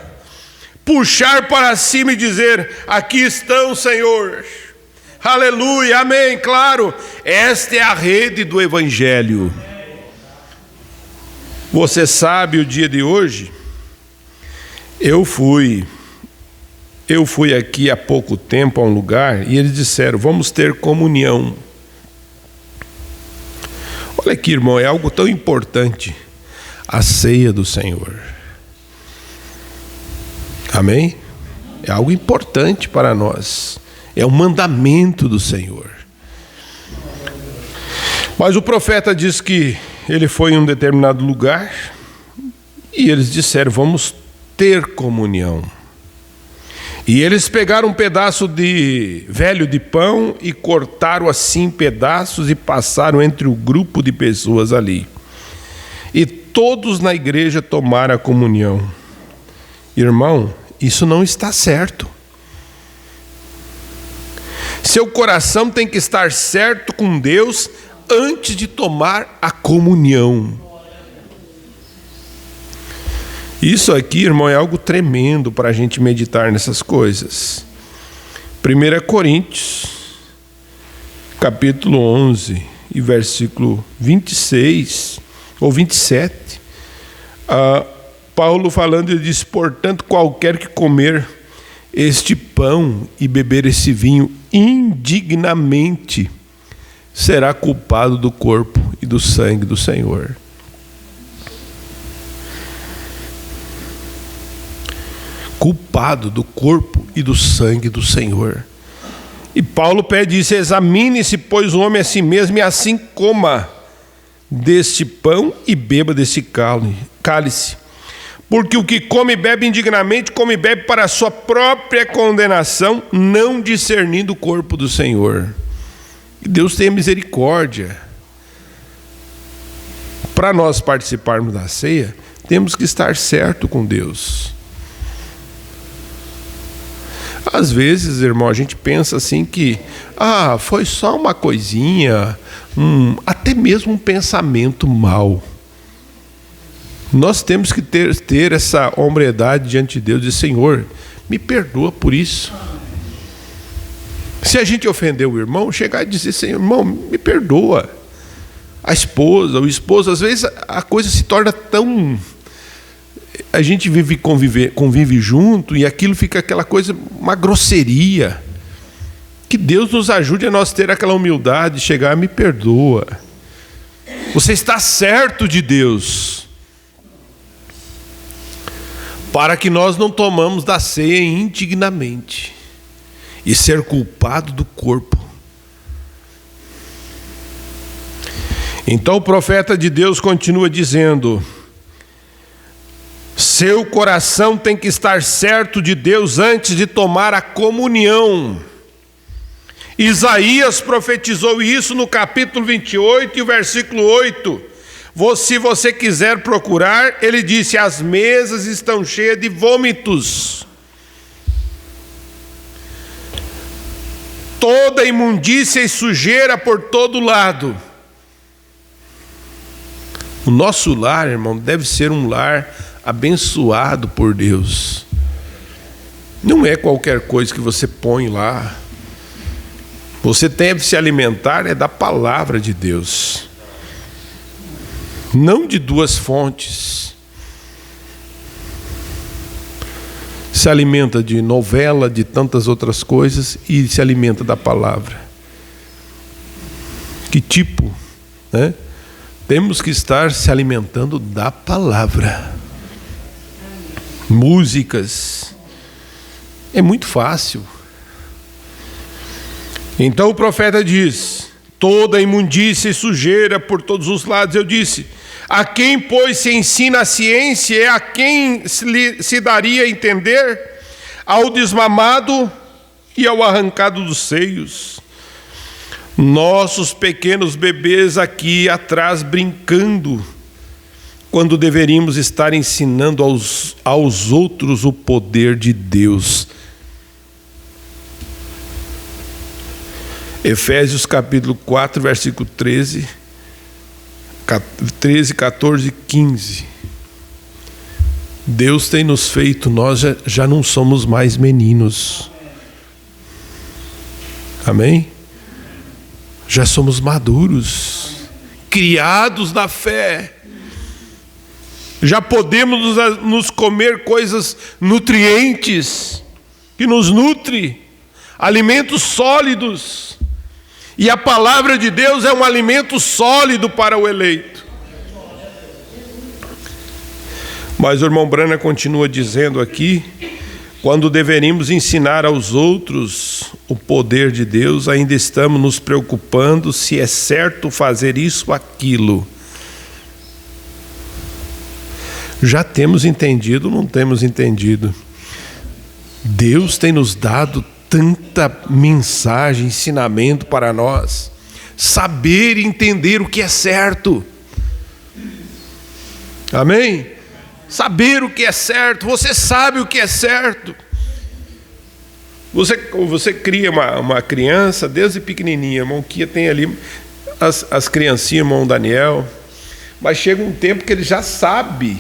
puxar para cima e dizer: aqui estão, Senhor. Aleluia, amém. Claro, esta é a rede do evangelho. Você sabe, o dia de hoje, eu fui aqui há pouco tempo a um lugar e eles disseram: vamos ter comunhão. Olha aqui, irmão, é algo tão importante, a ceia do Senhor. Amém? É algo importante para nós. É um mandamento do Senhor. Mas o profeta diz que ele foi em um determinado lugar e eles disseram: vamos ter comunhão. E eles pegaram um pedaço de velho de pão e cortaram assim pedaços e passaram entre o grupo de pessoas ali. E todos na igreja tomaram a comunhão. Irmão, isso não está certo. Seu coração tem que estar certo com Deus antes de tomar a comunhão. Isso aqui, irmão, é algo tremendo para a gente meditar nessas coisas. 1 Coríntios, capítulo 11, e versículo 26 ou 27. Paulo falando, ele diz: portanto, qualquer que comer este pão e beber esse vinho indignamente será culpado do corpo e do sangue do Senhor. Culpado do corpo e do sangue do Senhor. E Paulo pede isso: examine-se, pois, o homem a si mesmo, e assim coma deste pão e beba deste cálice. Porque o que come e bebe indignamente, come e bebe para a sua própria condenação, não discernindo o corpo do Senhor. Que Deus tenha misericórdia. Para nós participarmos da ceia, temos que estar certo com Deus. Às vezes, irmão, a gente pensa assim que foi só uma coisinha, até mesmo um pensamento mau. Nós temos que ter essa hombridade diante de Deus e dizer: Senhor, me perdoa por isso. Se a gente ofendeu o irmão, chegar e dizer: Senhor, irmão, me perdoa. A esposa, o esposo, às vezes a coisa se torna tão... A gente convive junto e aquilo fica aquela coisa, uma grosseria. Que Deus nos ajude a nós ter aquela humildade de chegar: me perdoa. Você está certo de Deus. Para que nós não tomamos da ceia indignamente e ser culpado do corpo. Então o profeta de Deus continua dizendo: seu coração tem que estar certo de Deus antes de tomar a comunhão. Isaías profetizou isso no capítulo 28 e o versículo 8. Se você quiser procurar, ele disse: as mesas estão cheias de vômitos. Toda imundícia e sujeira por todo lado. O nosso lar, irmão, deve ser um lar abençoado por Deus. Não é qualquer coisa que você põe lá. Você deve se alimentar da palavra de Deus. Não de duas fontes. Se alimenta de novela, de tantas outras coisas, e se alimenta da palavra. Que tipo, né? Temos que estar se alimentando da palavra. Músicas. É muito fácil. Então o profeta diz: toda imundícia e sujeira por todos os lados. Eu disse: a quem, pois, se ensina a ciência, é a quem se daria a entender? Ao desmamado e ao arrancado dos seios. Nossos pequenos bebês aqui atrás brincando, quando deveríamos estar ensinando aos outros o poder de Deus. Efésios capítulo 4, versículo 13, 14 e 15. Deus tem nos feito, nós já não somos mais meninos. Amém? Já somos maduros, criados na fé. Já podemos nos comer coisas nutrientes, que nos nutrem, alimentos sólidos. E a palavra de Deus é um alimento sólido para o eleito. Mas o irmão Brana continua dizendo aqui: quando deveríamos ensinar aos outros o poder de Deus, ainda estamos nos preocupando se é certo fazer isso ou aquilo. Já temos entendido ou não temos entendido? Deus tem nos dado tanta mensagem, ensinamento para nós. Saber e entender o que é certo. Amém? Saber o que é certo. Você sabe o que é certo. Você cria uma criança desde pequenininha. Irmão Kia tem ali as criancinhas, irmão Daniel. Mas chega um tempo que ele já sabe,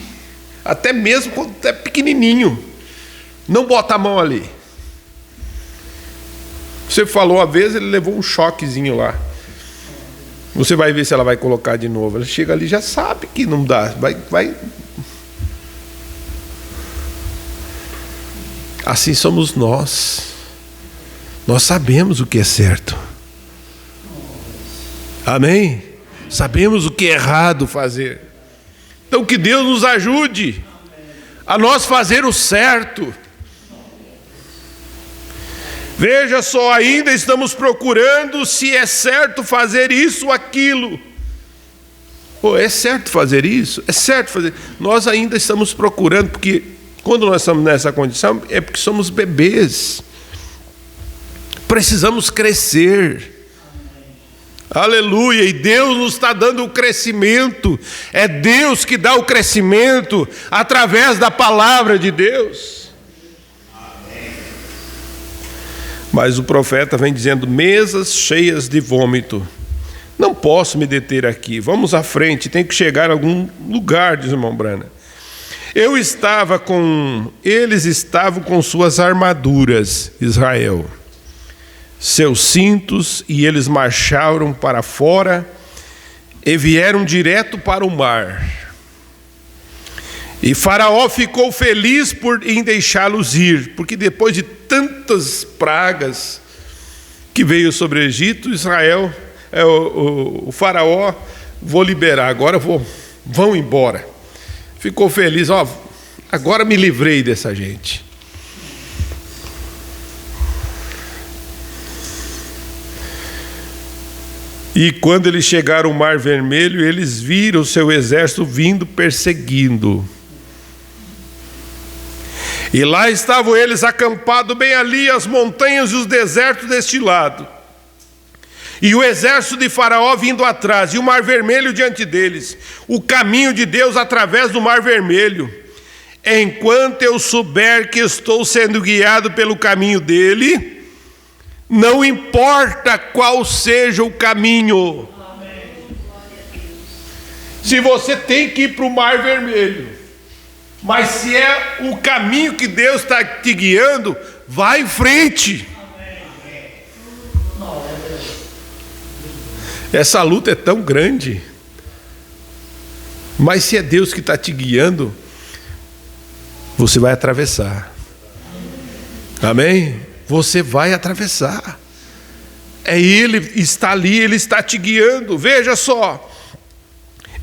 até mesmo quando é pequenininho, não bota a mão ali. Você falou uma vez, ele levou um choquezinho lá. Você vai ver se ela vai colocar de novo. Ela chega ali, já sabe que não dá. Vai. Assim somos nós. Nós sabemos o que é certo. Amém? Sabemos o que é errado fazer. Então que Deus nos ajude a nós fazer o certo. Veja só, ainda estamos procurando se é certo fazer isso ou aquilo. Oh, é certo fazer isso? É certo fazer. Nós ainda estamos procurando, porque quando nós estamos nessa condição, é porque somos bebês. Precisamos crescer. Aleluia, e Deus nos está dando o crescimento. É Deus que dá o crescimento através da palavra de Deus. Mas o profeta vem dizendo: mesas cheias de vômito. Não posso me deter aqui, vamos à frente, tem que chegar a algum lugar, diz o irmão Brana. Eles estavam com suas armaduras, Israel, seus cintos, e eles marcharam para fora e vieram direto para o mar. E Faraó ficou feliz em deixá-los ir, porque depois de tantas pragas que veio sobre o Egito, o Faraó, vou liberar, agora vão embora. Ficou feliz, agora me livrei dessa gente. E quando eles chegaram ao Mar Vermelho, eles viram o seu exército vindo perseguindo. E lá estavam eles acampados bem ali, as montanhas e os desertos deste lado. E o exército de Faraó vindo atrás, e o Mar Vermelho diante deles. O caminho de Deus através do Mar Vermelho. Enquanto eu souber que estou sendo guiado pelo caminho dele, não importa qual seja o caminho. Se você tem que ir para o Mar Vermelho, mas se é o caminho que Deus está te guiando, vá em frente. Essa luta é tão grande, mas se é Deus que está te guiando, você vai atravessar. Amém? Você vai atravessar. É Ele está ali, Ele está te guiando. Veja só.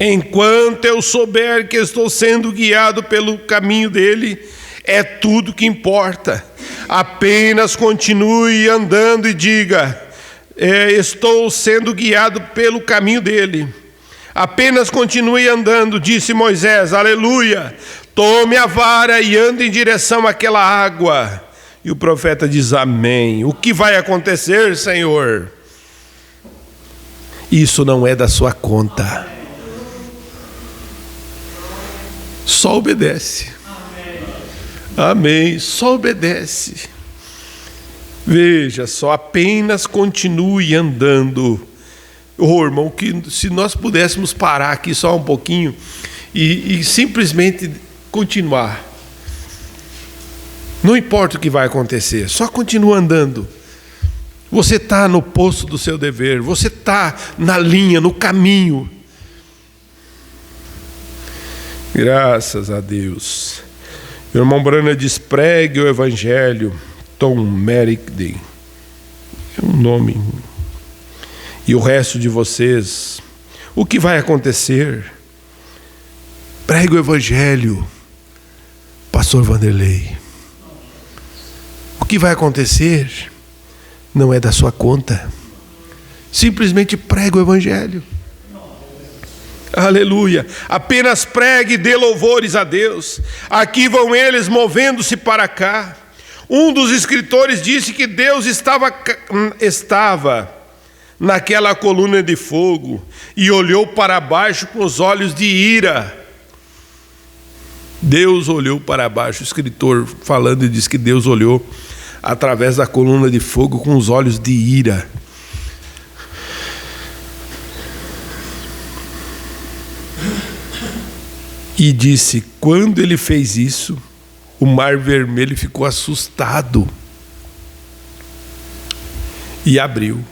Enquanto eu souber que estou sendo guiado pelo caminho dele, é tudo que importa. Apenas continue andando e diga: estou sendo guiado pelo caminho dele. Apenas continue andando, disse Moisés, aleluia. Tome a vara e ande em direção àquela água. E o profeta diz: amém. O que vai acontecer, Senhor? Isso não é da sua conta. Só obedece. Amém. Só obedece. Veja só, apenas continue andando. Irmão, que se nós pudéssemos parar aqui só um pouquinho e simplesmente continuar. Não importa o que vai acontecer, só continua andando. Você está no posto do seu dever, você está na linha, no caminho. Graças a Deus. Meu irmão Brana diz: pregue o Evangelho. Tom Merrick, é um nome. E o resto de vocês, o que vai acontecer? Pregue o Evangelho, Pastor Vanderlei. O que vai acontecer não é da sua conta. Simplesmente pregue o Evangelho. Aleluia. Apenas pregue e dê louvores a Deus. Aqui vão eles movendo-se para cá. Um dos escritores disse que Deus estava naquela coluna de fogo e olhou para baixo com os olhos de ira. Deus olhou para baixo. O escritor falando e diz que Deus olhou através da coluna de fogo com os olhos de ira. E disse: quando ele fez isso, o Mar Vermelho ficou assustado e abriu.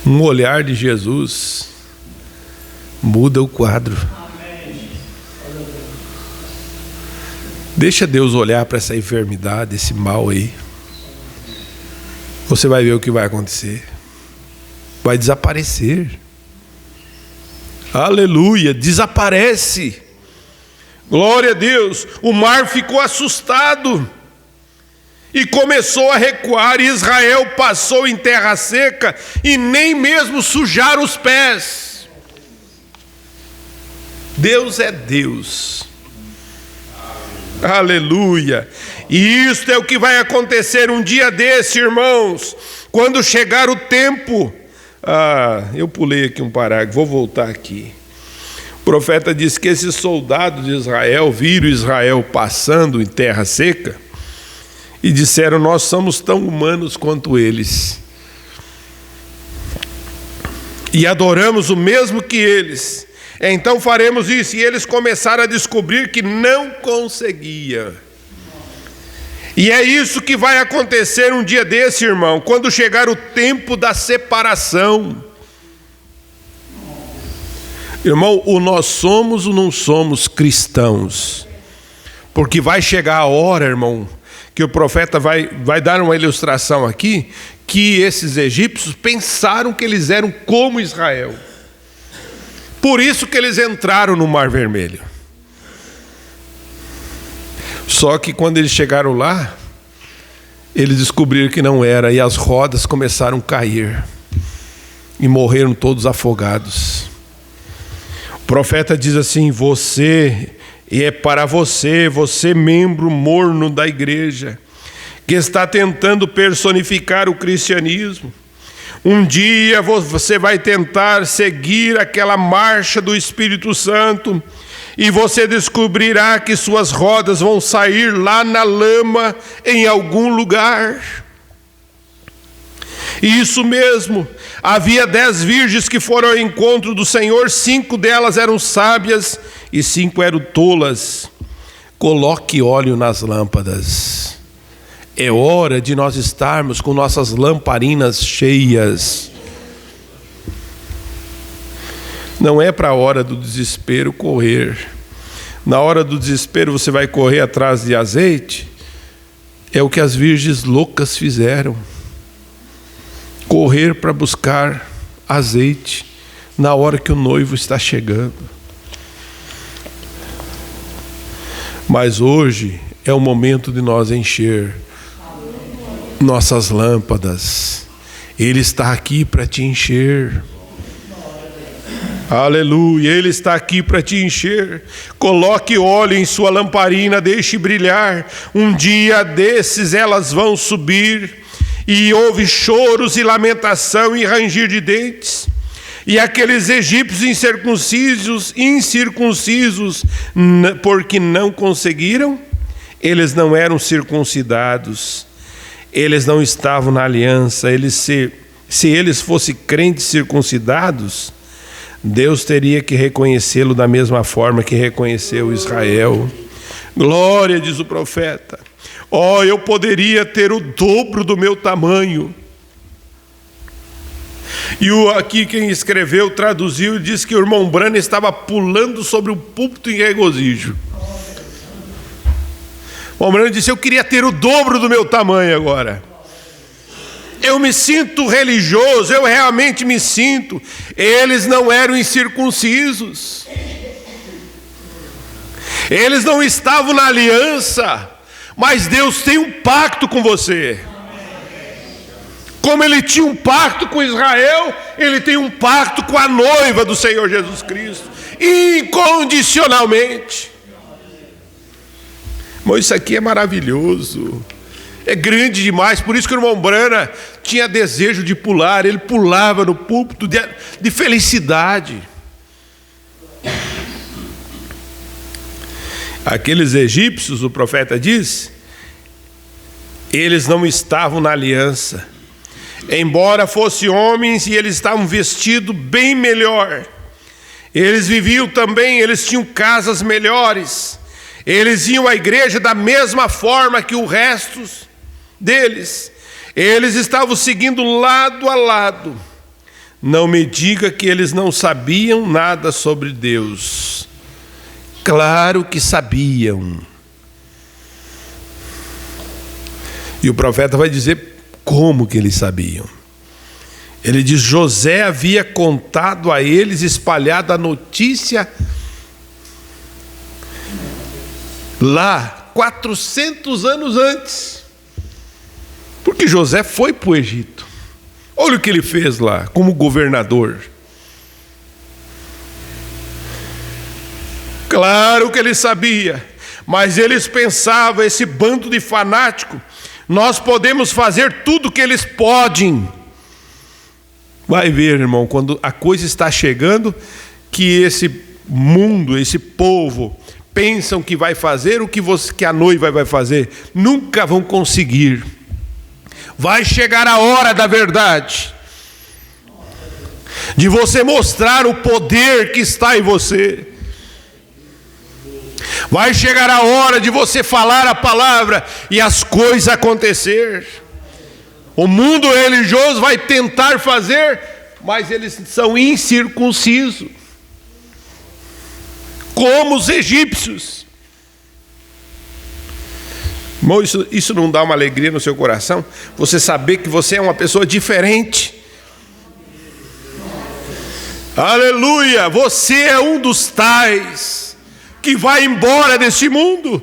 Um olhar de Jesus muda o quadro. Deixa Deus olhar para essa enfermidade, esse mal aí. Você vai ver o que vai acontecer. Vai desaparecer. Aleluia, desaparece. Glória a Deus. O mar ficou assustado. e começou a recuar, e Israel passou em terra seca, e nem mesmo sujar os pés. Deus é Deus. Aleluia. E isso é o que vai acontecer um dia desse, irmãos, quando chegar o tempo. Eu pulei aqui um parágrafo, vou voltar aqui. O profeta diz que esses soldados de Israel viram Israel passando em terra seca e disseram: nós somos tão humanos quanto eles, e adoramos o mesmo que eles, então faremos isso. E eles começaram a descobrir que não conseguia. E é isso que vai acontecer um dia desse, irmão, quando chegar o tempo da separação. Irmão, o nós somos ou não somos cristãos? Porque vai chegar a hora, irmão, que o profeta vai dar uma ilustração aqui, que esses egípcios pensaram que eles eram como Israel. Por isso que eles entraram no Mar Vermelho. Só que quando eles chegaram lá, eles descobriram que não era, e as rodas começaram a cair, e morreram todos afogados. O profeta diz assim: você membro morno da igreja, que está tentando personificar o cristianismo, um dia você vai tentar seguir aquela marcha do Espírito Santo, e você descobrirá que suas rodas vão sair lá na lama em algum lugar. Isso mesmo, havia 10 virgens que foram ao encontro do Senhor, 5 delas eram sábias e 5 eram tolas. Coloque óleo nas lâmpadas. É hora de nós estarmos com nossas lamparinas cheias. Não é para a hora do desespero correr. Na hora do desespero você vai correr atrás de azeite. É o que as virgens loucas fizeram. Correr para buscar azeite na hora que o noivo está chegando. Mas hoje é o momento de nós encher nossas lâmpadas. Ele está aqui para te encher. Aleluia, Ele está aqui para te encher. Coloque óleo em sua lamparina, deixe brilhar. Um dia desses elas vão subir, e houve choros e lamentação e ranger de dentes. E aqueles egípcios incircuncisos, porque não conseguiram, eles não eram circuncidados, eles não estavam na aliança. Se eles fossem crentes circuncidados, Deus teria que reconhecê-lo da mesma forma que reconheceu Israel. Glória, diz o profeta. Eu poderia ter o dobro do meu tamanho. E aqui quem escreveu, traduziu, diz que o irmão Branham estava pulando sobre o púlpito em regozijo. O irmão Branham disse: eu queria ter o dobro do meu tamanho agora. Eu me sinto religioso, eu realmente me sinto. Eles não eram incircuncisos. Eles não estavam na aliança. Mas Deus tem um pacto com você. Como Ele tinha um pacto com Israel, Ele tem um pacto com a noiva do Senhor Jesus Cristo, incondicionalmente. Mas isso aqui é maravilhoso, é grande demais. Por isso que o irmão Branham tinha desejo de pular. Ele pulava no púlpito de felicidade. Aqueles egípcios, o profeta diz, eles não estavam na aliança. Embora fossem homens, e eles estavam vestidos bem melhor. Eles viviam também, eles tinham casas melhores. Eles iam à igreja da mesma forma que o resto deles. Eles estavam seguindo lado a lado. Não me diga que eles não sabiam nada sobre Deus. Claro que sabiam. E o profeta vai dizer como que eles sabiam. Ele diz: José havia contado a eles, espalhado a notícia lá 400 anos antes. Porque José foi para o Egito. Olha o que ele fez lá, como governador. Claro que ele sabia, mas eles pensavam, esse bando de fanáticos, nós podemos fazer tudo que eles podem. Vai ver, irmão, quando a coisa está chegando, que esse mundo, esse povo, pensam que vai fazer o que a noiva vai fazer, nunca vão conseguir. Vai chegar a hora da verdade, de você mostrar o poder que está em você. Vai chegar a hora de você falar a palavra e as coisas acontecer. O mundo religioso vai tentar fazer, mas eles são incircuncisos, como os egípcios. Irmão, isso não dá uma alegria no seu coração? Você saber que você é uma pessoa diferente. Aleluia! Você é um dos tais que vai embora deste mundo.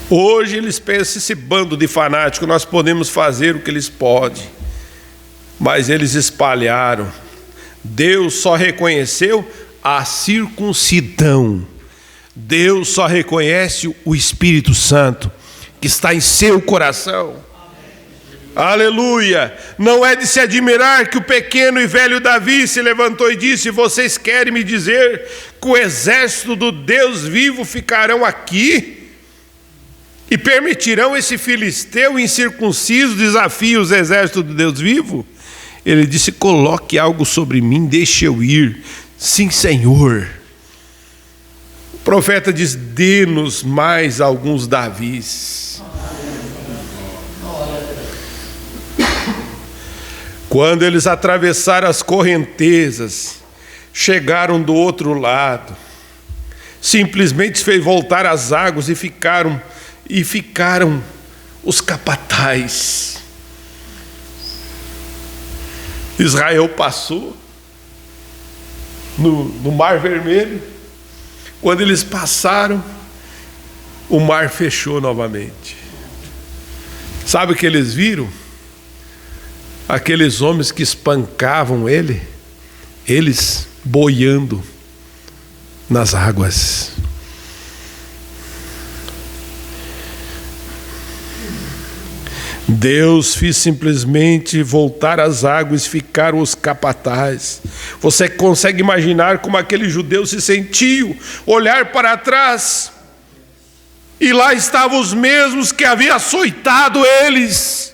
Hoje eles pensam, esse bando de fanáticos, nós podemos fazer o que eles podem, mas eles espalharam. Deus só reconheceu a circuncidão. Deus só reconhece o Espírito Santo que está em seu coração. Aleluia! Não é de se admirar que o pequeno e velho Davi se levantou e disse: vocês querem me dizer que o exército do Deus vivo ficarão aqui e permitirão esse filisteu incircunciso desafiar os exércitos do Deus vivo? Ele disse: coloque algo sobre mim, deixe eu ir. Sim, Senhor. O profeta diz: dê-nos mais alguns Davis. Quando eles atravessaram as correntezas, chegaram do outro lado, simplesmente fez voltar as águas e ficaram os capatazes. Israel passou no Mar Vermelho. Quando eles passaram, o mar fechou novamente. Sabe o que eles viram? Aqueles homens que espancavam eles boiando nas águas. Deus fez simplesmente voltar as águas e ficaram os capatazes. Você consegue imaginar como aquele judeu se sentiu? Olhar para trás e lá estavam os mesmos que haviam açoitado eles,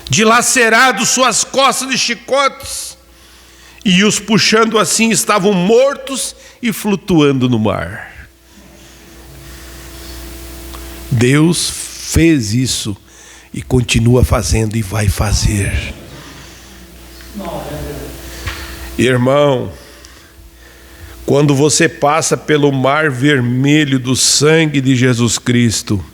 dilacerado suas costas de chicotes, e os puxando assim estavam mortos e flutuando no mar. Deus fez isso e continua fazendo e vai fazer. Irmão, quando você passa pelo mar vermelho do sangue de Jesus Cristo,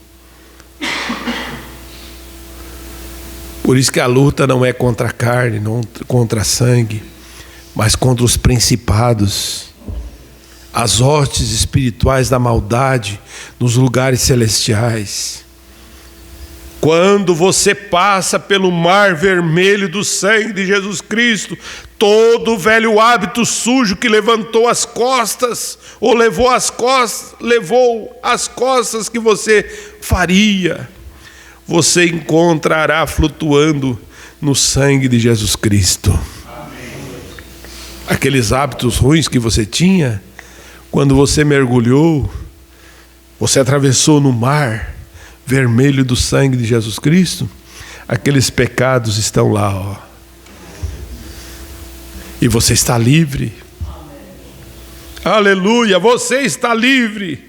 por isso que a luta não é contra a carne, não contra sangue, mas contra os principados, as hostes espirituais da maldade nos lugares celestiais. Quando você passa pelo mar vermelho do sangue de Jesus Cristo, todo o velho hábito sujo que levantou as costas, ou levou as costas que você faria, você encontrará flutuando no sangue de Jesus Cristo. Amém. Aqueles hábitos ruins que você tinha, quando você mergulhou, você atravessou no mar vermelho do sangue de Jesus Cristo, aqueles pecados estão lá, ó. E você está livre. Amém. Aleluia, você está livre.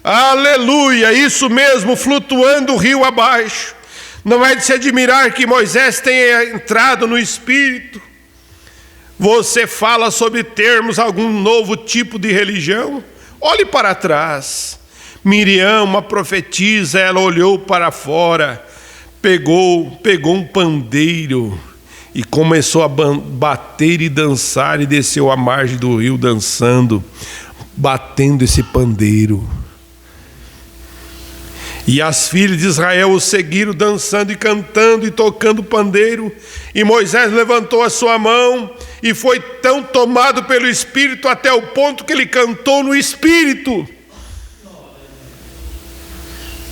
Aleluia, isso mesmo, flutuando o rio abaixo. Não é de se admirar que Moisés tenha entrado no Espírito. Você fala sobre termos algum novo tipo de religião? Olhe para trás. Miriam, uma profetisa, ela olhou para fora, pegou um pandeiro e começou a bater e dançar, e desceu à margem do rio dançando, batendo esse pandeiro. E as filhas de Israel o seguiram, dançando e cantando e tocando pandeiro. E Moisés levantou a sua mão e foi tão tomado pelo Espírito até o ponto que ele cantou no Espírito.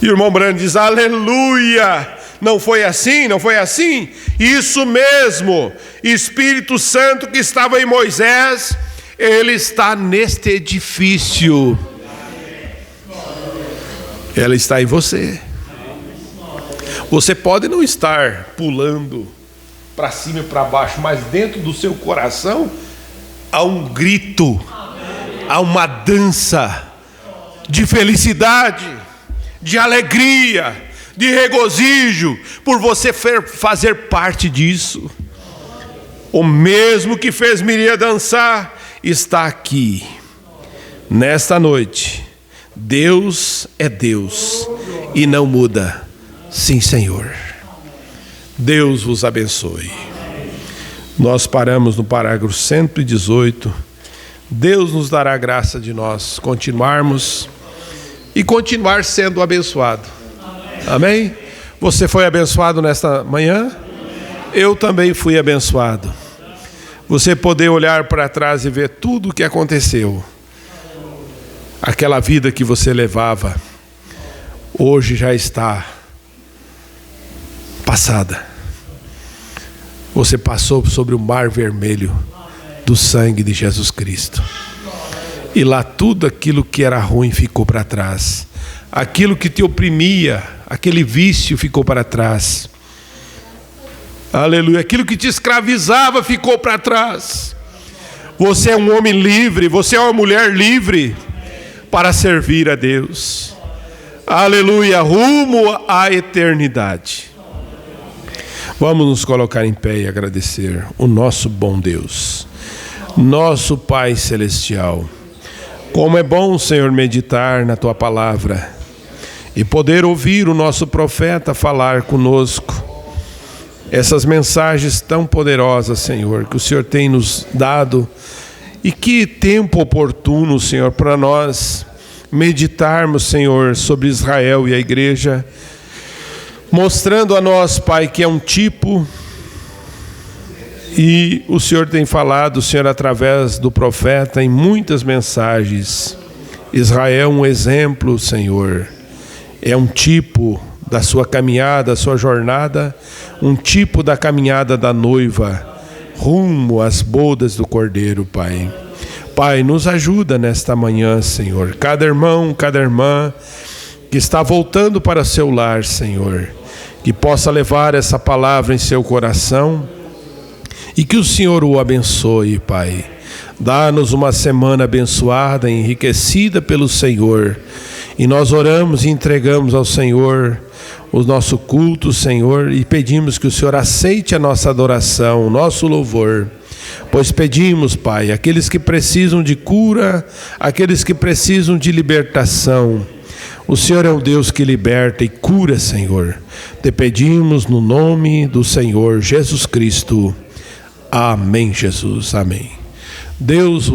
E o irmão Brando diz: aleluia! Não foi assim? Não foi assim? Isso mesmo, Espírito Santo que estava em Moisés, ele está neste edifício. Ela está em você. Você pode não estar pulando para cima e para baixo, mas dentro do seu coração há um grito, há uma dança de felicidade, de alegria, de regozijo, por você fazer parte disso. O mesmo que fez Miriam dançar está aqui, nesta noite. Deus é Deus e não muda. Sim, Senhor. Deus vos abençoe. Nós paramos no parágrafo 118. Deus nos dará graça de nós continuarmos e continuar sendo abençoado. Amém? Você foi abençoado nesta manhã? Eu também fui abençoado. Você poder olhar para trás e ver tudo o que aconteceu. Aquela vida que você levava, hoje já está passada. Você passou sobre o mar vermelho do sangue de Jesus Cristo. E lá tudo aquilo que era ruim ficou para trás. Aquilo que te oprimia, aquele vício ficou para trás. Aleluia. Aquilo que te escravizava ficou para trás. Você é um homem livre, você é uma mulher livre para servir a Deus. Aleluia, rumo à eternidade. Vamos nos colocar em pé e agradecer o nosso bom Deus, nosso Pai Celestial. Como é bom, Senhor, meditar na Tua palavra e poder ouvir o nosso profeta falar conosco. Essas mensagens tão poderosas, Senhor, que o Senhor tem nos dado. E que tempo oportuno, Senhor, para nós meditarmos, Senhor, sobre Israel e a igreja, mostrando a nós, Pai, que é um tipo, e o Senhor tem falado, Senhor, através do profeta, em muitas mensagens. Israel é um exemplo, Senhor, é um tipo da sua caminhada, da sua jornada, um tipo da caminhada da noiva, rumo às bodas do Cordeiro, Pai. Pai, nos ajuda nesta manhã, Senhor. Cada irmão, cada irmã que está voltando para seu lar, Senhor, que possa levar essa palavra em seu coração e que o Senhor o abençoe, Pai. Dá-nos uma semana abençoada, enriquecida pelo Senhor. E nós oramos e entregamos ao Senhor o nosso culto, Senhor, e pedimos que o Senhor aceite a nossa adoração, o nosso louvor. Pois pedimos, Pai, aqueles que precisam de cura, aqueles que precisam de libertação. O Senhor é o Deus que liberta e cura, Senhor. Te pedimos no nome do Senhor Jesus Cristo. Amém, Jesus. Amém. Deus